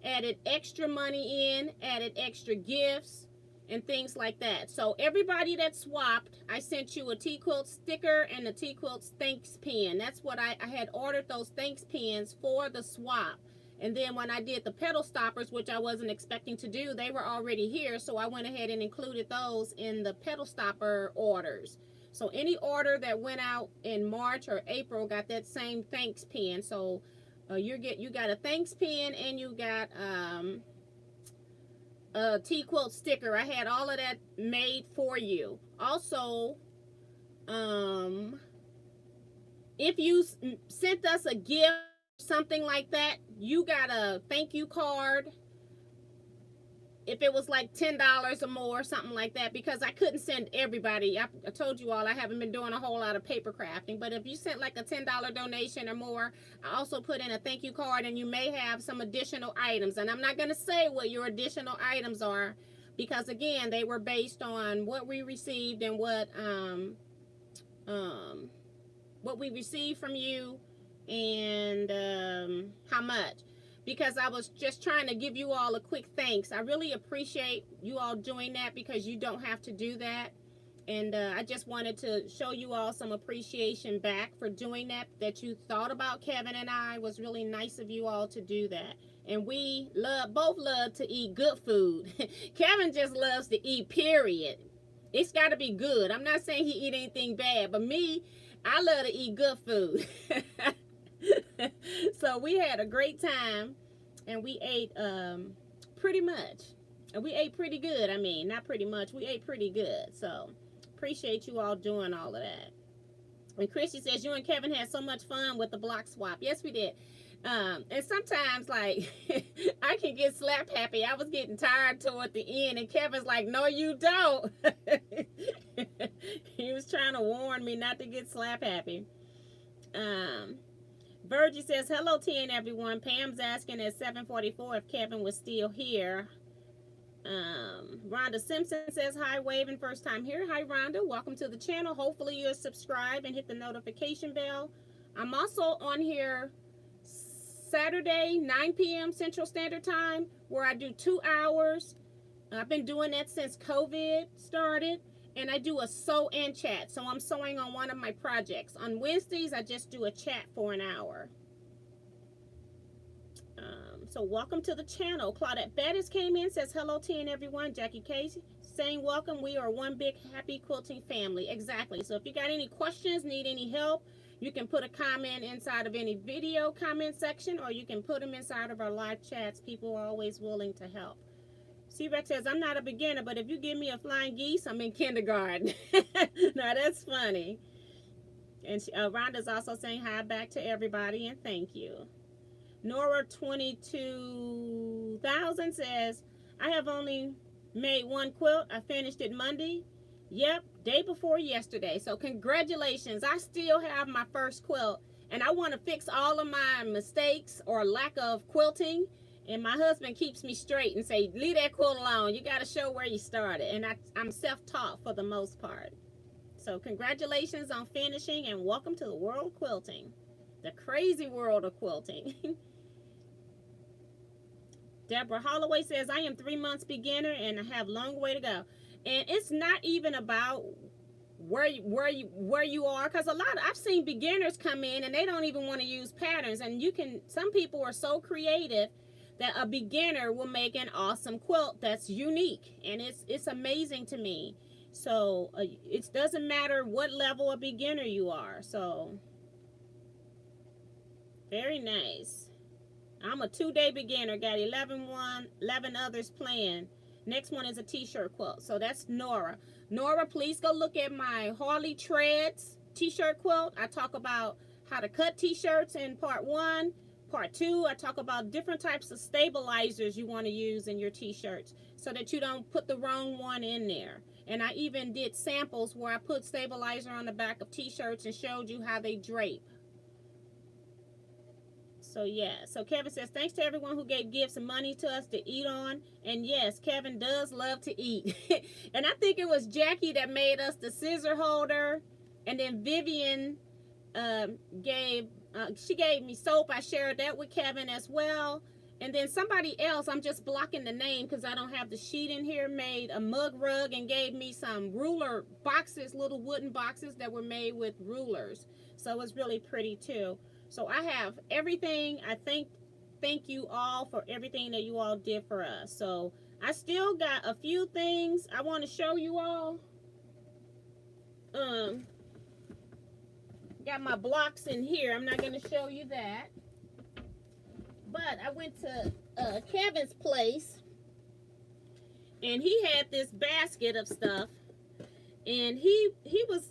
S1: added extra money in, added extra gifts, and things like that. So everybody that swapped, I sent you a Teaquilts sticker and a Teaquilts thanks pin. That's what I had ordered, those thanks pins for the swap. And then when I did the pedal stoppers, which I wasn't expecting to do, they were already here. So I went ahead and included those in the pedal stopper orders. So any order that went out in March or April got that same thanks pin. So you got a thanks pin, and you got a Teaquilt sticker. I had all of that made for you. Also, if you sent us a gift, something like that, you got a thank you card. If it was like $10 or more, something like that, because I couldn't send everybody. I told you all I haven't been doing a whole lot of paper crafting, but if you sent like a $10 donation or more, I also put in a thank you card, and you may have some additional items. And I'm not going to say what your additional items are, because again, they were based on what we received and what we received from you, and how much. Because I was just trying to give you all a quick thanks. I really appreciate you all doing that, because you don't have to do that. And I just wanted to show you all some appreciation back for doing that you thought about Kevin and I. It was really nice of you all to do that. And we both love to eat good food. Kevin just loves to eat, period. It's got to be good. I'm not saying he eat anything bad, but me, I love to eat good food. So we had a great time, and we ate pretty much. And we ate pretty good. I mean, not pretty much. We ate pretty good. So appreciate you all doing all of that. And Christy says, you and Kevin had so much fun with the block swap. Yes, we did. And sometimes, like, I can get slap happy. I was getting tired toward the end, and Kevin's like, no, you don't. He was trying to warn me not to get slap happy. Virgie says, hello, TN everyone. Pam's asking at 7:44 if Kevin was still here. Rhonda Simpson says, hi, waving, first time here. Hi, Rhonda. Welcome to the channel. Hopefully you'll subscribe and hit the notification bell. I'm also on here Saturday, 9 p.m. Central Standard Time, where I do 2 hours. I've been doing that since COVID started. And I do a sew and chat. So I'm sewing on one of my projects. On Wednesdays, I just do a chat for an hour. So welcome to the channel. Claudette Bettis came in, says, hello, TN everyone. Jackie Casey saying welcome. We are one big happy quilting family. Exactly. So if you got any questions, need any help, you can put a comment inside of any video comment section, or you can put them inside of our live chats. People are always willing to help. C-Rex says, I'm not a beginner, but if you give me a flying geese, I'm in kindergarten. Now, that's funny. And Rhonda's also saying hi back to everybody, and thank you. Nora 22,000 says, I have only made one quilt. I finished it Monday. Yep, day before yesterday. So congratulations. I still have my first quilt, and I want to fix all of my mistakes or lack of quilting. And my husband keeps me straight and say, leave that quilt alone. You got to show where you started. And I'm self-taught for the most part. So congratulations on finishing, and welcome to the world of quilting. The crazy world of quilting. Deborah Holloway says, I am 3 months beginner and I have a long way to go. And it's not even about where you are, because I've seen beginners come in and they don't even want to use patterns, and some people are so creative that a beginner will make an awesome quilt that's unique, and it's amazing to me. So it doesn't matter what level of beginner you are. So very nice. I'm a 2-day beginner, got 11 others playing. Next one is a t-shirt quilt. So that's Nora. Nora, please go look at my Harley Treads t-shirt quilt. I talk about how to cut t-shirts in part 1. Part 2, I talk about different types of stabilizers you want to use in your t-shirts so that you don't put the wrong one in there. And I even did samples where I put stabilizer on the back of t-shirts and showed you how they drape. So yeah, so Kevin says, thanks to everyone who gave gifts and money to us to eat on. And yes, Kevin does love to eat. And I think it was Jackie that made us the scissor holder. And then Vivian she gave me soap. I shared that with Kevin as well. And then somebody else, I'm just blocking the name because I don't have the sheet in here, made a mug rug and gave me some ruler boxes, little wooden boxes that were made with rulers. So it was really pretty too. So I have everything. I thank you all for everything that you all did for us. So I still got a few things I want to show you all. Got my blocks in here. I'm not going to show you that. But I went to Kevin's place, and he had this basket of stuff, and he was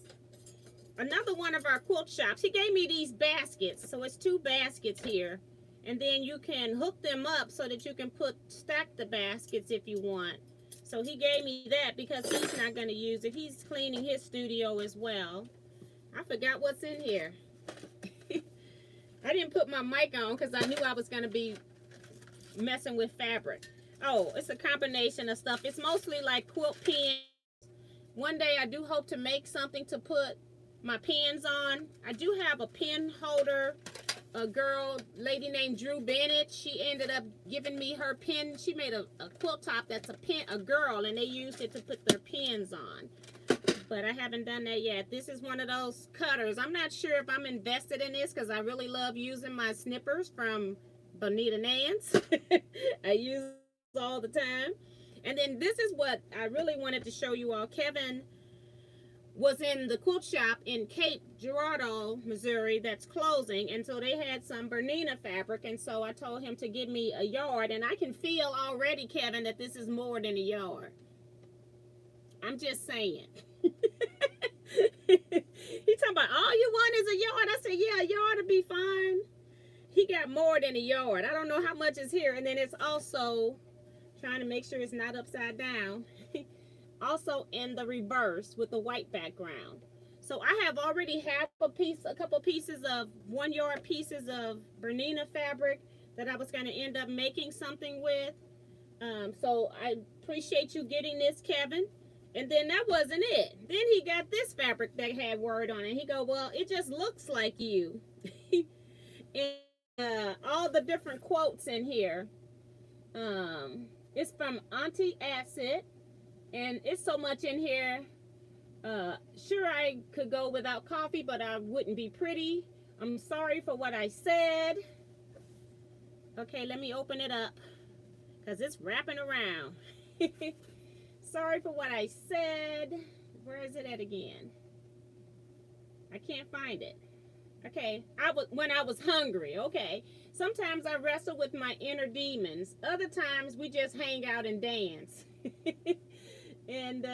S1: another one of our quilt shops. He gave me these baskets, so it's 2 baskets here, and then you can hook them up so that you can stack the baskets if you want. So he gave me that because he's not going to use it. He's cleaning his studio as well. I forgot what's in here. I didn't put my mic on because I knew I was going to be messing with fabric. Oh, it's a combination of stuff. It's mostly like quilt pins. One day I do hope to make something to put my pins on. I do have a pin holder. A lady named Drew Bennett, she ended up giving me her pin. She made a quilt top that's a girl, and they used it to put their pins on. But I haven't done that yet. This is one of those cutters. I'm not sure if I'm invested in this because I really love using my snippers from Bonita Nance. I use it all the time. And then this is what I really wanted to show you all. Kevin was in the quilt shop in Cape Girardeau, Missouri, that's closing. And so they had some Bernina fabric. And so I told him to give me a yard. And I can feel already, Kevin, that this is more than a yard. I'm just saying. He talking about all you want is a yard. I said, yeah, a yard will be fine. He got more than a yard. I don't know how much is here. And then it's also trying to make sure it's not upside down. Also in the reverse with the white background. So I have already a couple pieces of 1 yard pieces of Bernina fabric that I was going to end up making something with. So I appreciate you getting this, Kevin. And then that wasn't it. Then he got this fabric that had word on it. He go, well, it just looks like you. And all the different quotes in here. It's from Auntie Acid. And it's so much in here. Sure, I could go without coffee, but I wouldn't be pretty. I'm sorry for what I said. Okay, let me open it up because it's wrapping around. Sorry for what I said. Where is it at again? I can't find it. Okay, when I was hungry. Okay, sometimes I wrestle with my inner demons. Other times we just hang out and dance. And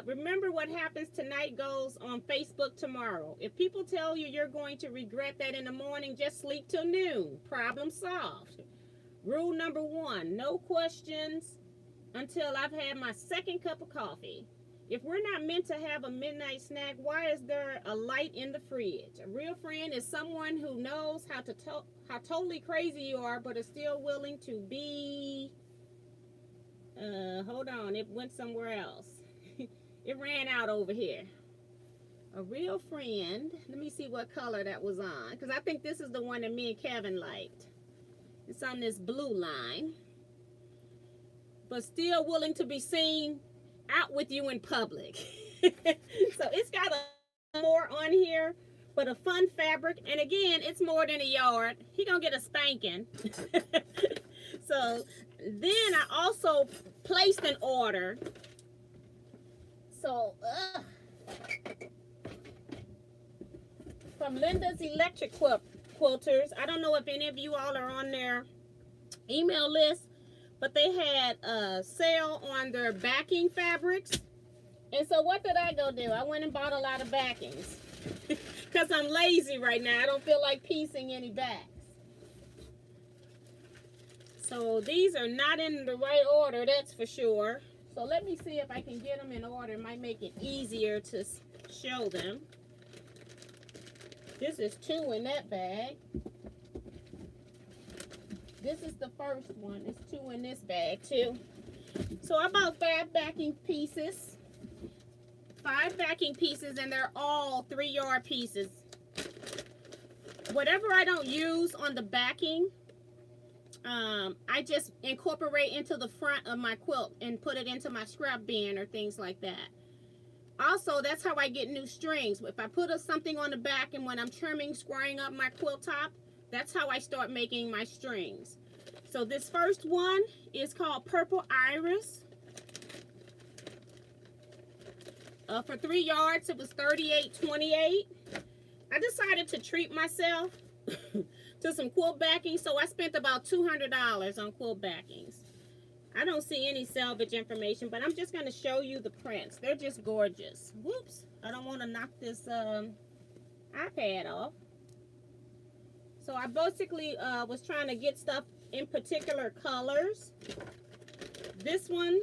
S1: remember, what happens tonight goes on Facebook tomorrow. If people tell you you're going to regret that in the morning, just sleep till noon. Problem solved. Rule number 1, no questions until I've had my 2nd cup of coffee. If we're not meant to have a midnight snack, why is there a light in the fridge? A real friend is someone who knows how totally crazy you are, but is still willing to be... hold on, it went somewhere else. It ran out over here. A real friend. Let me see what color that was on, because I think this is the one that me and Kevin liked. It's on this blue line. But still willing to be seen out with you in public. So it's got more on here, but a fun fabric. And again, it's more than a yard. He gonna get a spanking. So then I also placed an order. So from Linda's Electric Quilters. I don't know if any of you all are on their email list, but they had a sale on their backing fabrics. And so what did I go do? I went and bought a lot of backings because I'm lazy right now. I don't feel like piecing any backs. So these are not in the right order, that's for sure. So let me see if I can get them in order. It might make it easier to show them. This is 2 in that bag. This is the first one. It's 2 in this bag too. So I bought 5 backing pieces. 5 backing pieces, and they're all 3-yard pieces. Whatever I don't use on the backing, I just incorporate into the front of my quilt and put it into my scrap bin or things like that. Also, that's how I get new strings. If I put something on the back and when I'm trimming, squaring up my quilt top, that's how I start making my strings. So this first one is called Purple Iris. For 3 yards, it was $38.28. I decided to treat myself to some quilt backing, so I spent about $200 on quilt backings. I don't see any salvage information, but I'm just going to show you the prints. They're just gorgeous. Whoops, I don't want to knock this iPad off. So I basically was trying to get stuff in particular colors. This one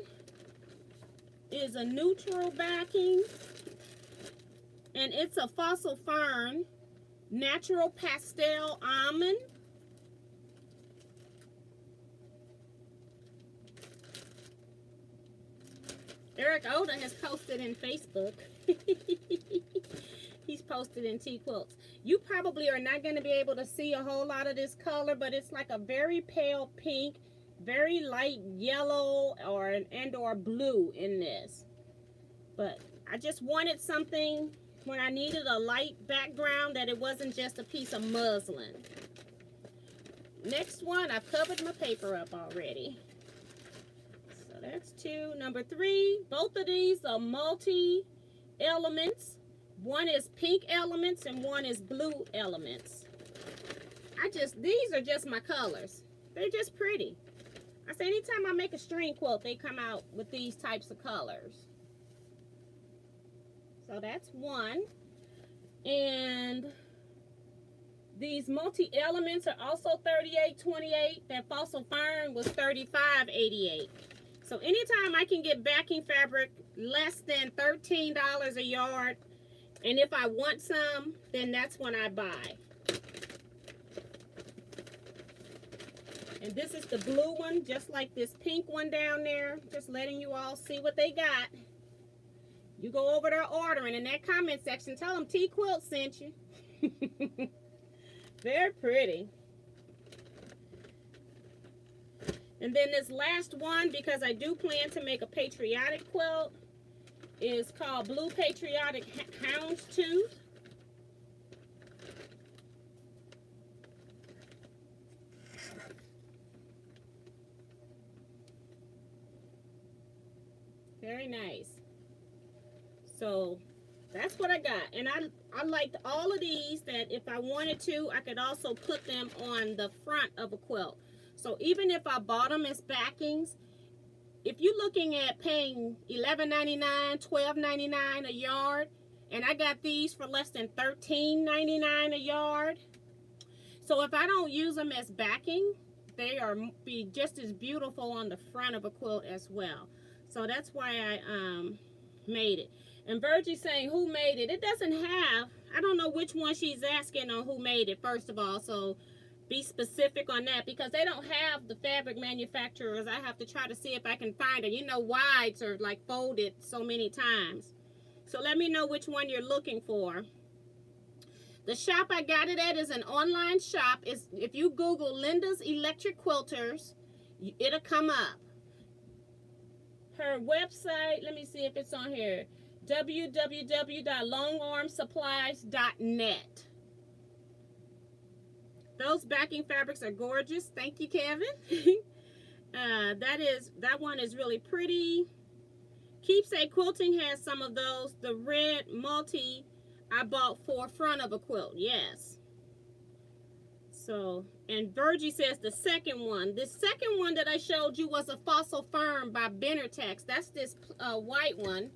S1: is a neutral backing, and it's a Fossil Fern Natural Pastel Almond. Eric Oda has posted in Facebook. He's posted in Teaquilts. You probably are not going to be able to see a whole lot of this color, but it's like a very pale pink, very light yellow or blue in this. But I just wanted something when I needed a light background that it wasn't just a piece of muslin. Next one, I've covered my paper up already. So that's 2. Number 3, both of these are multi-elements. One is pink elements and one is blue elements. These are just my colors. They're just pretty. I say anytime I make a string quilt, they come out with these types of colors. So that's 1. And these multi-elements are also $38.28. That Fossil Fern was $35.88. So anytime I can get backing fabric less than $13 a yard, and if I want some, then that's when I buy. And this is the blue one, just like this pink one down there. Just letting you all see what they got. You go over there ordering in that comment section. Tell them Teaquilts sent you. Very pretty. And then this last one, because I do plan to make a patriotic quilt, is called Blue Patriotic Houndstooth. Very nice. So that's what I got. And I liked all of these, that if I wanted to, I could also put them on the front of a quilt. So even if I bought them as backings, if you're looking at paying $11.99, $12.99 a yard, and I got these for less than $13.99 a yard. So if I don't use them as backing, they are be just as beautiful on the front of a quilt as well. So that's why I made it. And Virgie's saying, who made it? It doesn't have, I don't know which one she's asking on who made it, first of all. So be specific on that, because they don't have the fabric manufacturers. I have to try to see if I can find it. You know, wides are like folded so many times. So let me know which one you're looking for. The shop I got it at is an online shop. If you Google Linda's Electric Quilters, it'll come up. Her website, let me see if it's on here. www.longarmsupplies.net. Those backing fabrics are gorgeous. Thank you, Kevin. That one is really pretty. Keepsake Quilting has some of those. The red multi I bought for front of a quilt. Yes. So, and Virgie says the second one. The second one that I showed you was a Fossil Fern by Bennertex. That's this white one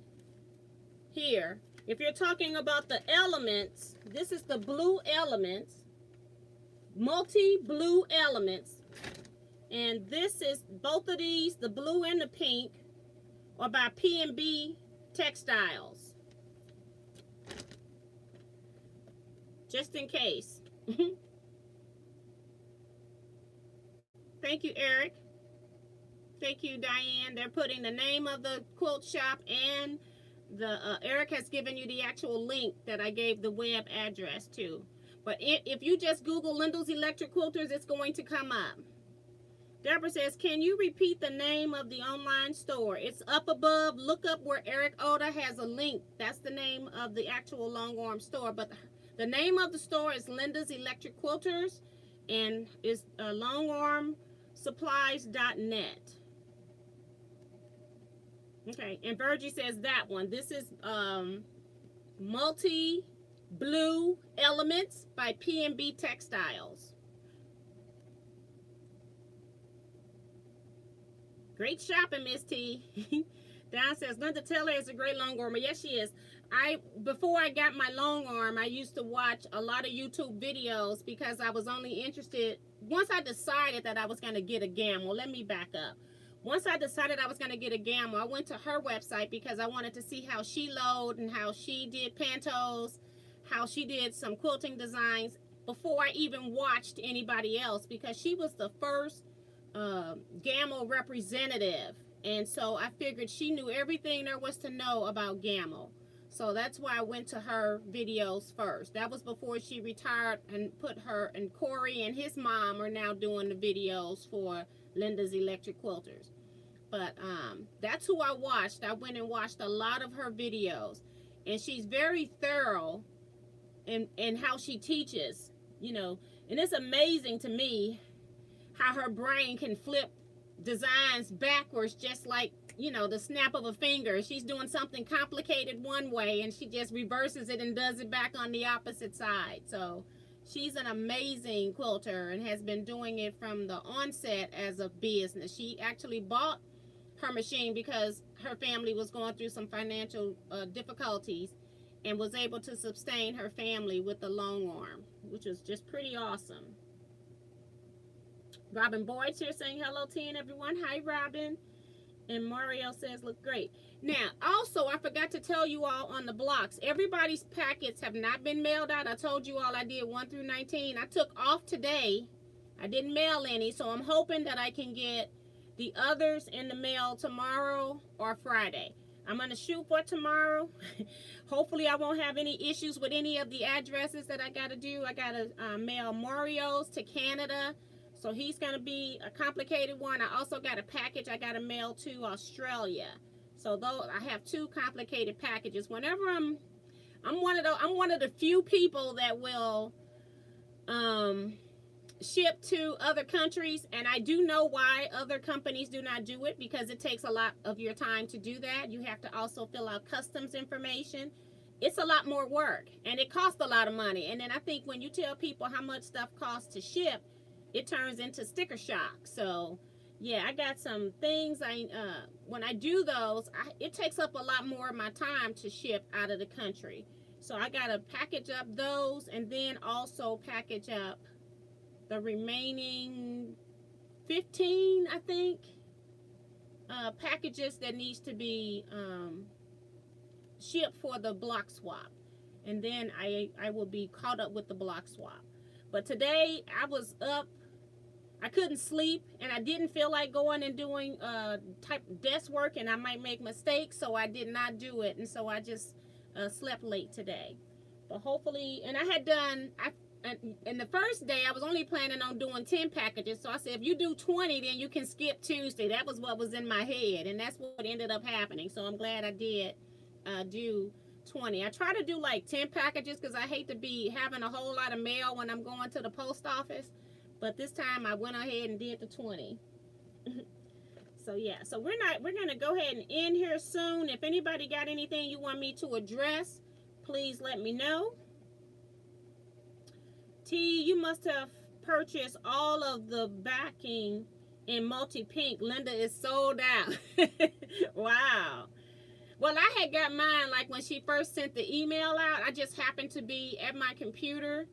S1: here. If you're talking about the elements, this is the blue elements. Multi-blue elements. And this is, both of these, the blue and the pink, are by P&B Textiles. Just in case. Thank you, Eric. Thank you, Diane. They're putting the name of the quilt shop, and the Eric has given you the actual link that I gave the web address to. But if you just Google Linda's Electric Quilters, it's going to come up. Deborah says, can you repeat the name of the online store? It's up above. Look up where Eric Oda has a link. That's the name of the actual long arm store. But the name of the store is Linda's Electric Quilters, and it's longarmsupplies.net. Okay, and Virgie says that one. This is Multi-Blue Elements by P&B Textiles. Great shopping, Miss T. Don says, Linda Taylor is a great long armer. Yes, she is. Before I got my long arm, I used to watch a lot of YouTube videos because I was only interested, once I decided that I was going to get a gamma. Let me back up. Once I decided I was going to get a gamma, I went to her website because I wanted to see how she load and how she did pantos, how she did some quilting designs before I even watched anybody else, because she was the first gamma representative, and so I figured she knew everything there was to know about gamma. So that's why I went to her videos first. That was before she retired and put her, and Corey and his mom are now doing the videos for Linda's Electric Quilters. But that's who I watched. I went and watched a lot of her videos, and she's very thorough in how she teaches, you know, and it's amazing to me how her brain can flip designs backwards just like, you know, the snap of a finger. She's doing something complicated one way and she just reverses it and does it back on the opposite side. So she's an amazing quilter and has been doing it from the onset as a business. She actually bought her machine because her family was going through some financial difficulties, and was able to sustain her family with the long arm, which was just pretty awesome. Robin Boyd's here saying hello to you and everyone. Hi, Robin. And Mario says, look great. Now, also, I forgot to tell you all on the blocks, everybody's packets have not been mailed out. I told you all I did 1 through 19. I took off today. I didn't mail any, so I'm hoping that I can get the others in the mail tomorrow or Friday. I'm going to shoot for tomorrow. Hopefully, I won't have any issues with any of the addresses that I got to do. I got to mail Mario's to Canada. So he's going to be a complicated one. I also got a package I got to mail to Australia. So though I have 2 complicated packages. Whenever I'm one of the few people that will ship to other countries, and I do know why other companies do not do it, because it takes a lot of your time to do that. You have to also fill out customs information. It's a lot more work, and it costs a lot of money. And then I think when you tell people how much stuff costs to ship, it turns into sticker shock. So yeah, I got some things when I do those, it takes up a lot more of my time to ship out of the country. So I gotta package up those, and then also package up the remaining 15, I think, packages that needs to be shipped for the block swap. And then I will be caught up with the block swap. But today I was up, I couldn't sleep, and I didn't feel like going and doing type desk work, and I might make mistakes, so I did not do it, and so I just slept late today. But hopefully, and I had done, and the first day I was only planning on doing 10 packages, so I said if you do 20, then you can skip Tuesday. That was what was in my head, and that's what ended up happening. So I'm glad I did do 20. I try to do like 10 packages because I hate to be having a whole lot of mail when I'm going to the post office. But this time I went ahead and did the 20. So yeah, so we're gonna go ahead and end here soon. If anybody got anything you want me to address, please let me know. T, you must have purchased all of the backing in multi-pink. Linda is sold out. Wow. Well, I had got mine like when she first sent the email out. I just happened to be at my computer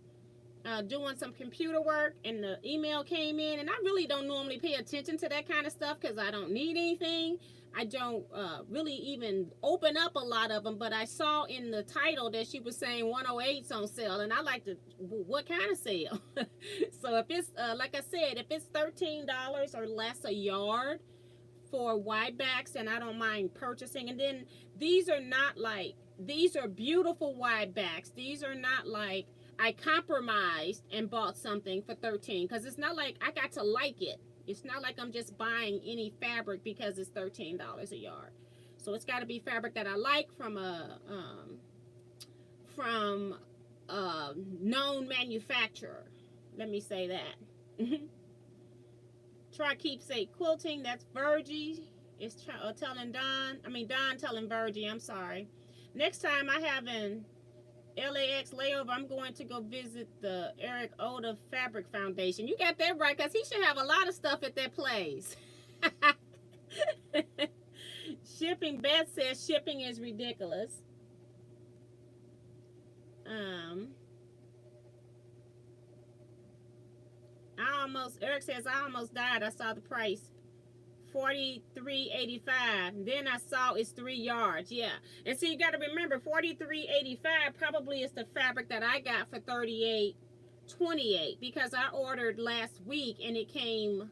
S1: doing some computer work, and the email came in, and I really don't normally pay attention to that kind of stuff because I don't need anything. I don't really even open up a lot of them, but I saw in the title that she was saying 108's on sale, and I like to, what kind of sale? So if it's, like I said, if it's $13 or less a yard for wide backs, then I don't mind purchasing. And then these are not like, these are beautiful wide backs. These are not like, I compromised and bought something for 13 because it's not like I got to like it. It's not like I'm just buying any fabric because it's $13 a yard. So it's got to be fabric that I like from a known manufacturer. Let me say that. Try keepsake quilting. That's Virgie. It's telling Don. Don telling Virgie. I'm sorry. Next time I have an LAX layover, I'm going to go visit the Eric Oda Fabric Foundation. You got that right, because he should have a lot of stuff at that place. Shipping, Beth says shipping is ridiculous. Eric says, I almost died. I saw the price. $43.85. Then I saw it's 3 yards. Yeah. And so you got to remember, $43.85 probably is the fabric that I got for $38.28 because I ordered last week and it came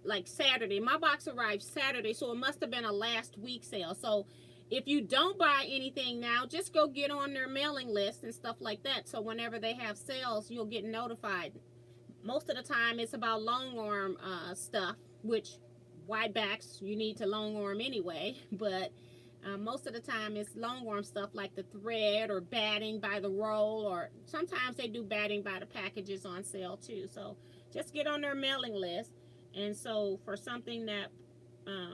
S1: like Saturday. My box arrived Saturday, so it must have been a last week sale. So if you don't buy anything now, just go get on their mailing list and stuff like that. So whenever they have sales, you'll get notified. Most of the time it's about long arm stuff, which wide backs you need to long arm anyway, but most of the time it's long arm stuff like the thread or batting by the roll, or sometimes they do batting by the packages on sale too. So just get on their mailing list. And so for something that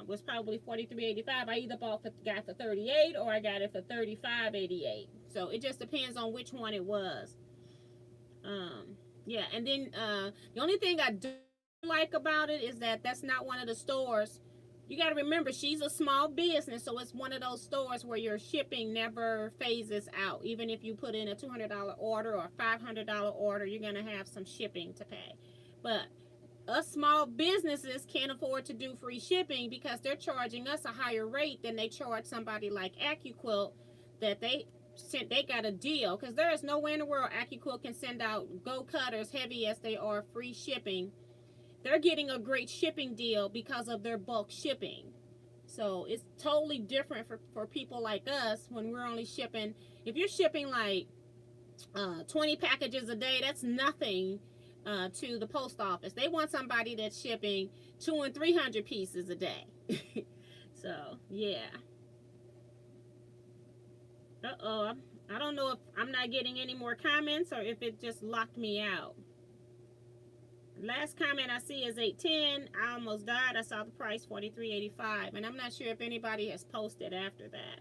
S1: was probably $43.85, I either got for $38 or I got it for $35.88. So it just depends on which one it was. Yeah, and then the only thing I do like about it is that that's not one of the stores. You got to remember, she's a small business, so it's one of those stores where your shipping never phases out. Even if you put in a $200 order or a $500 order, you're going to have some shipping to pay. But us small businesses can't afford to do free shipping because they're charging us a higher rate than they charge somebody like AccuQuilt, that they got a deal, because there is no way in the world AccuQuilt can send out Go Cutters, heavy as they are, free shipping. They're getting a great shipping deal because of their bulk shipping. So it's totally different for people like us when we're only shipping. If you're shipping like 20 packages a day, that's nothing to the post office. They want somebody that's shipping 200 and 300 pieces a day. So yeah. Uh-oh, I don't know if I'm not getting any more comments or if it just locked me out. Last comment I see is 810. I almost died. I saw the price $43.85, and I'm not sure if anybody has posted after that.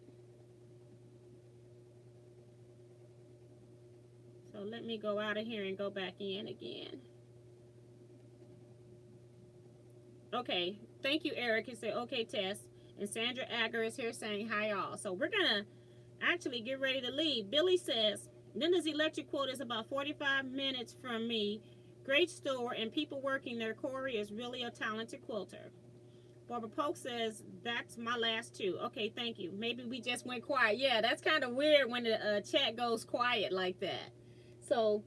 S1: So let me go out of here and go back in again. Okay, thank you, Eric. He said, okay, Tess. And Sandra Agger is here saying hi, all. So we're going to actually get ready to leave. Billy says, Linda's electric quote is about 45 minutes from me. Great store and people working there. Corey is really a talented quilter. Barbara Polk says, that's my last two. Okay, thank you. Maybe we just went quiet. Yeah, that's kind of weird when the chat goes quiet like that. So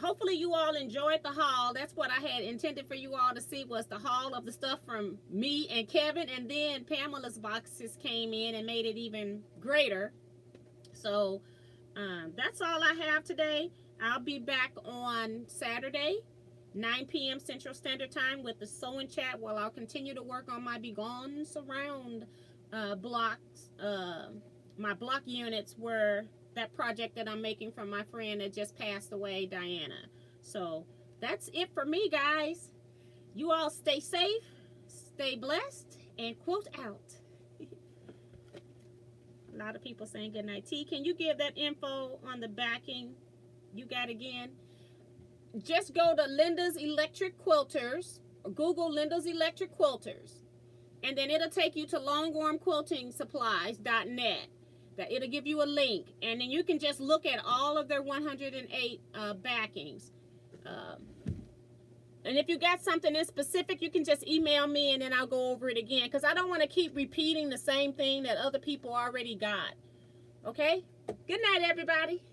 S1: hopefully you all enjoyed the haul. That's what I had intended for you all to see, was the haul of the stuff from me and Kevin. And then Pamela's boxes came in and made it even greater. So that's all I have today. I'll be back on Saturday, 9 p.m. Central Standard Time with the Sew and Chat, while I'll continue to work on my Begone Surround blocks my block units were that project that I'm making from my friend that just passed away, Diana. So that's it for me, guys. You all stay safe, stay blessed, and quote out. A lot of people saying good night. T, can you give that info on the backing you got again? Just go to Linda's Electric Quilters, or Google Linda's Electric Quilters, and then it'll take you to longwormquiltingsupplies.net. That it'll give you a link, and then you can just look at all of their 108 backings. And if you got something in specific, you can just email me, and then I'll go over it again, because I don't want to keep repeating the same thing that other people already got. Okay? Good night, everybody.